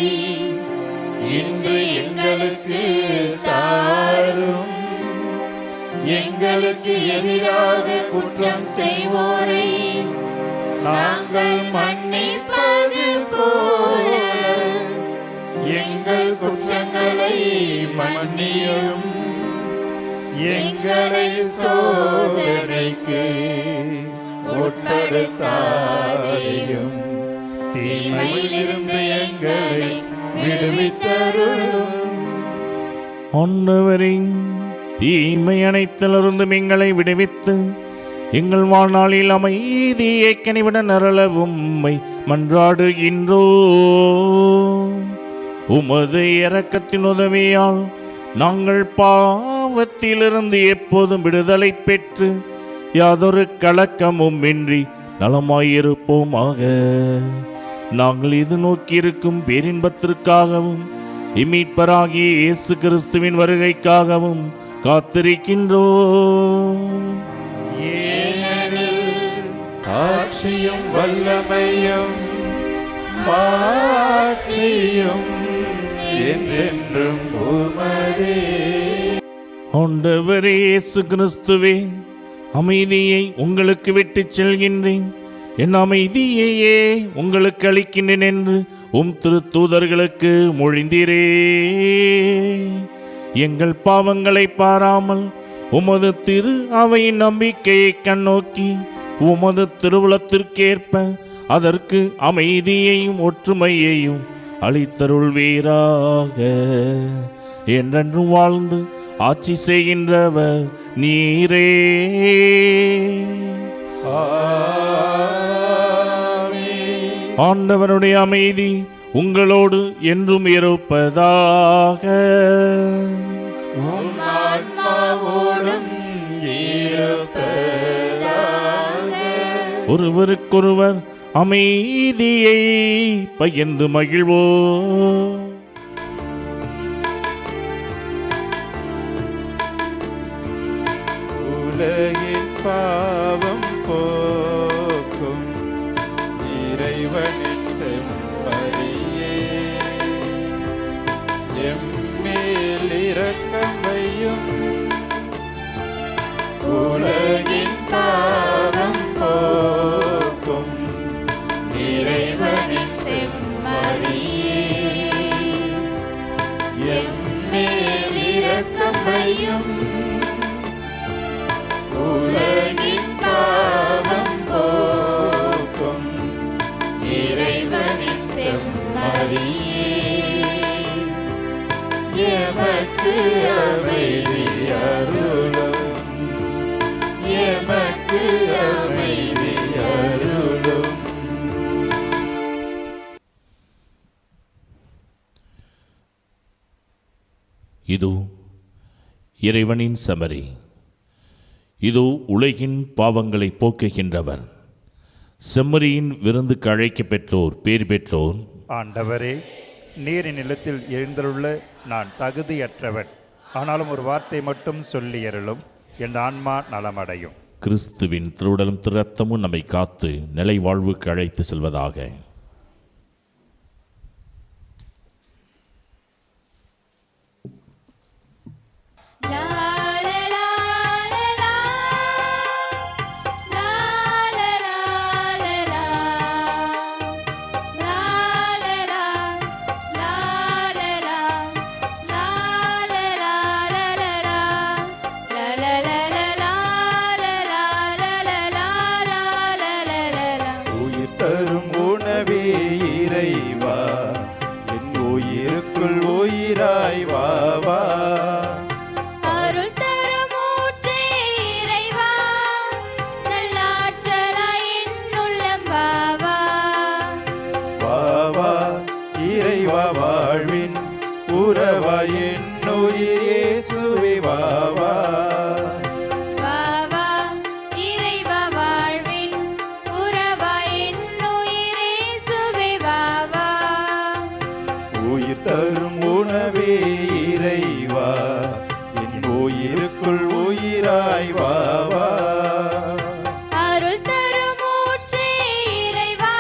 இன்று எங்களுக்கு தாரும். எங்களுக்கு எதிராக குற்றம் செய்வோரை நாங்கள் மன்னிப்பது போல எங்கள் குற்றங்களை மன்னியும். எங்களை சோதனைக்கு உட்படுத்தாதேயும், தீமையிலிருந்து எங்களை விடுவித்தருளும். ஆண்டவரின் தீமை அனைத்திலிருந்தும் எங்களை விடுவித்து எங்கள் வாழ்நாளில் அமைதியை கனிவுடன் அருள உம்மை மன்றாடுகின்றோம். உமது இரக்கத்தின் உதவியால் நாங்கள் பாவத்திலிருந்து எப்போதும் விடுதலை பெற்று யாதொரு கலக்கமும் இன்றி நலமாயிருப்போமாக. நாங்கள் இது நோக்கியிருக்கும் பேரின்பத்திற்காகவும் இம்மீட்பராகிய இயேசு கிறிஸ்துவின் வருகைக்காகவும் காத்திருக்கின்றோம். ஏனெனில் ஆட்சியும் வல்லமையும் மாட்சியும் என்றென்றும் உமதே. ஆண்டவரே இயேசு கிறிஸ்துவே, அமைதியை உங்களுக்கு விட்டுச் செல்கின்றேன், என் அமைதியையே உங்களுக்கு அளிக்கின்றேன் என்று உம் திருத்தூதர்களுக்கு மொழிந்தீரே. எங்கள் பாவங்களை பாராமல் உமது திரு அவையின் நம்பிக்கையை கண்ணோக்கி உமது திருவுளத்திற்கேற்ப அதற்கு அமைதியையும் ஒற்றுமையையும் அளித்தருள்வீராக. என்றென்றும் வாழ்ந்து ஆட்சி செய்கின்றவர் நீரே. ஆண்டவருடைய அமைதி உங்களோடு என்றும் இருப்பதாக. ஒருவருக்கொருவர் அமைதியை பகிர்ந்து மகிழ்வோம். உலகின் பாவம் போக்கும் இறைவனின் செம்மறியே, எம்மேல் இரக்கம் வையும். உலகின் பாவம் போக்கும் இறைவனின் செம்மறியே, எம்மேல் இரக்கம் வையும். உலகின் பாவம் போக்கும் இறைவனின் செம்மறியே, எமக்கு அமைதி அருளும், எமக்கு அமைதி அருளும். இதோ இறைவனின் செம்மறி, இதோ உலகின் பாவங்களை போக்குகின்றவர். செம்மறியின் விருந்துக்கு அழைக்கப் பெற்றோர் பேர் பெற்றோர். ஆண்டவரே, நீரின் நிலத்தில் எழுந்தருள்ள நான் தகுதியற்றவன், ஆனாலும் ஒரு வார்த்தை மட்டும் சொல்லியருளும், என் ஆன்மா நலமடையும். கிறிஸ்துவின் திருவுடலும் திருரத்தமும் நம்மை காத்து நிலை வாழ்வுக்கு அழைத்து செல்வதாக. உயிர் தரும் உணவே இறைவா, என் உயிருக்குள் உயிராய் வாவா. அருள் தரும் ஊற்றே இறைவா, நல்லாற்றலாய் என்னுள்ளம் வாவா. வாவா இறைவா, வாழ்வின் உறவா என்னுயிர் இயேசுவே வாவா. வாவா இறைவா, வாழ்வின் உறவா என்னுயிர் இயேசுவே வாவா. உயிர் தரும் உணவே இறைவா, என் உயிருக்குள் உயிராய் வாவா. அருள் தரும் ஊற்றே இறைவா,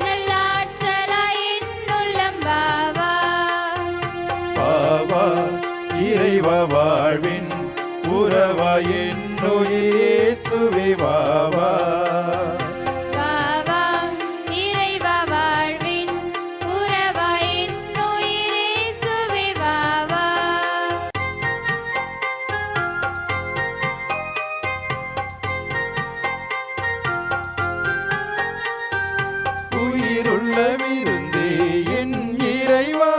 நல்லாற்றலாய் என்னுள்ளம் வாவா. வாவா இறைவா, வாழ்வின் உறவா என்னுயிர் இயேசுவே வாவா. வாவா இறைவா, வாழ்வின் உறவா என்னுயிர் இயேசுவே வாவா. உயிருள்ள விருந்தே என் இறைவா,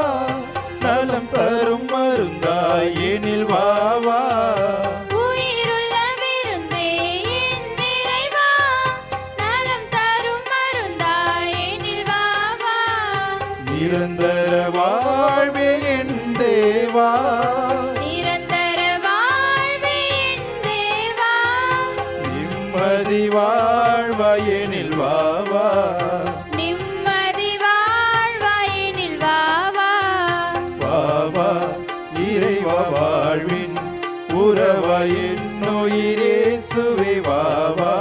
நலம் தரும் மருந்தாய் எனில் வாவா. உயிருள்ள விருந்தே என் இறைவா, நலம் தரும் மருந்தாய் எனில் வாவா. நிரந்தர வாழ்வே என் தேவா, நிரந்தர வாழ்வே என் தேவா. நிம்மதி வாழ்வாயெனில் வாவா. நிம்மதி வாழ்வாயினில் வாவா. வாவா இறைவா, வாழ்வின் உறவா என்னுயிர் இயேசுவே வாவா.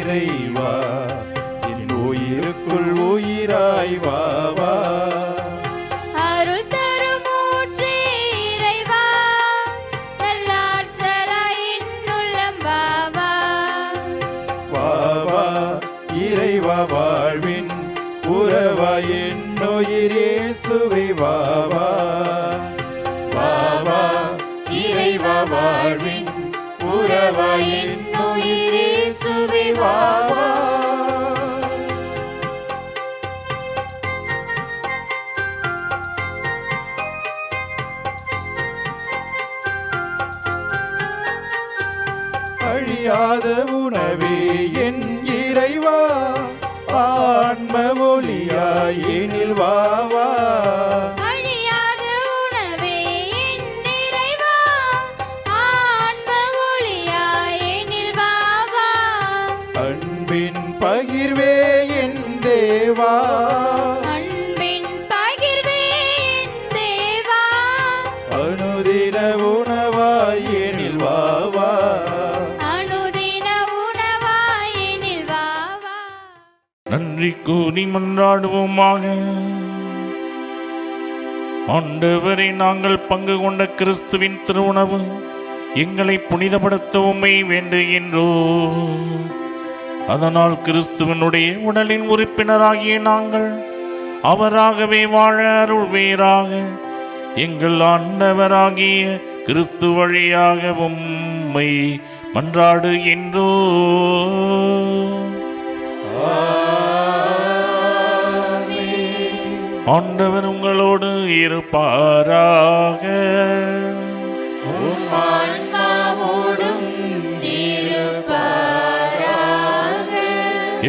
இறைவா, என் உயிருக்குள் உயிராய் வா வா. அருள் தரும் ஊற்றே இறைவா, நல்லாற்றலாய் என்னுள்ளம் வா வா. வா வா இறைவா, வாழ்வின் உறவா என் உயிர் இயேசுவே வா வா. வா வா இறைவா, வாழ்வின் உறவா என் உயிர் இயேசுவே வா வா. அழியாத உணவே என் இறைவா, ஆன்ம ஒளியாய் எனில் வா வா. அழியாத உணவே என் இறைவா, ஆன்ம ஒளியாய் என்னில் வா வா. அன்பின் பகிர்வே என் தேவா, அன்பின் பகிர்வே என் தேவா, அனுதின உணவாய் எனில் வா வா. அனுதின உணவாய் என்னில் வா வா. நன்றி கூறி மன்றாடுவோமாக. ஆண்டவரை, நாங்கள் பங்கு கொண்ட கிறிஸ்துவின் திருவுணவு எங்களை புனிதப்படுத்த உம்மை வேண்டுகின்றோம். அதனால் கிறிஸ்துவனுடைய உடலின் உறுப்பினராகிய நாங்கள் அவராகவே வாழ அருள்வீராக. எங்கள் ஆண்டவராகிய கிறிஸ்து வழியாக உம்மை மன்றாடுகின்றோம். ஆண்டவர் உங்களோடு இருப்பாராக. ஆன்மாவோடும் இருப்பாராக.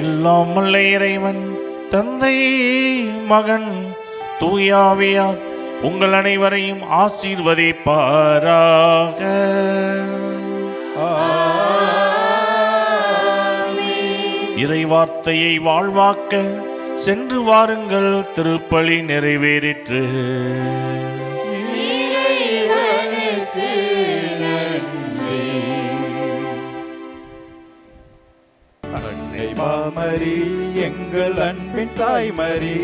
எல்லாம் வல்ல இறைவன் தந்தை, மகன், தூயாவியார் உங்கள் அனைவரையும் ஆசீர்வதிப்பாராக. இறைவார்த்தையை வாழ்வாக்க சென்று வாருங்கள், திருப்பலி நிறைவேறிற்று. இறைவனுக்கு நன்றி. அன்னை மாமரி, எங்கள் அன்பின் தாய்மரி,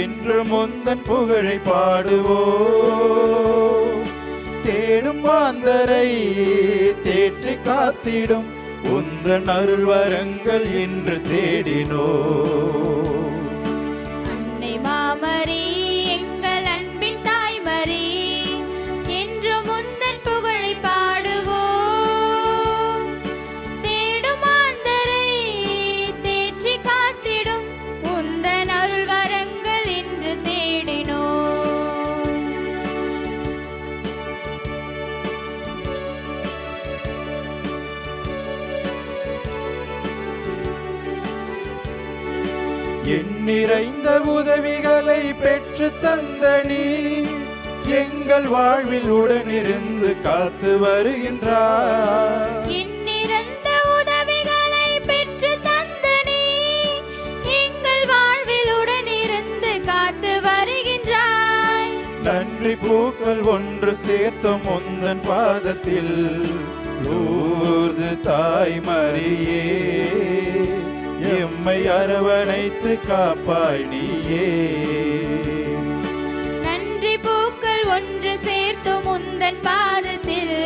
என்று முந்தன் புகழை பாடுவோம். தேடும் மாந்தரை தேற்றி காத்திடும் உந்தன் அருள் வரங்கள் என்று தேடினோ. அன்னை மாமரி, எங்கள் அன்பின் தாய்மரி, என்று முந்தன் புகழை பாடுவோம். தேடும் மாந்தரை தேற்றி காத்திடும் உந்தன் அருள் வரங்கள் என்று தேடினோம். என் நிறைந்த உதவிகளை பெற்று தந்த நீ, எங்கள் வாழ்வில் உடனிருந்து காத்து வருகின்றார். எண்ணிறந்த உதவிகளை பெற்று தந்த நீ, எங்கள் வாழ்வில் உடனிருந்து காத்து வருகின்றாய். நன்றி பூக்கள் ஒன்று சேர்த்தும் உந்தன் பாதத்தில், லூர்து தாய்மரியே, எம்மை அரவணைத்து காப்பாய் நீயே. நன்றி பூக்கள் ஒன்று சேர்த்தும் உந்தன் பாதத்தில்,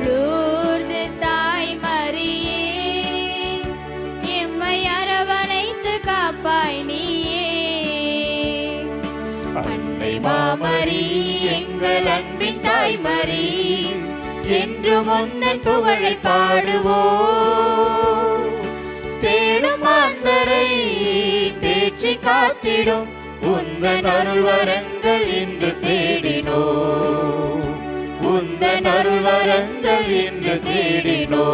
லூர்து தாய்மரியே, எம்மை அரவணைத்து காப்பாய் நீயே. அன்னை மாமரி, எங்கள் அன்பின் தாய்மரி, என்றும் உந்தன் புகழை பாடுவோம். தேடும் மாந்தரை தேற்றி காத்திடும் உந்தன் அருள் வரங்கள் என்று தேடினோ. உந்தன் அருள் வரங்கள் என்று தேடினோ.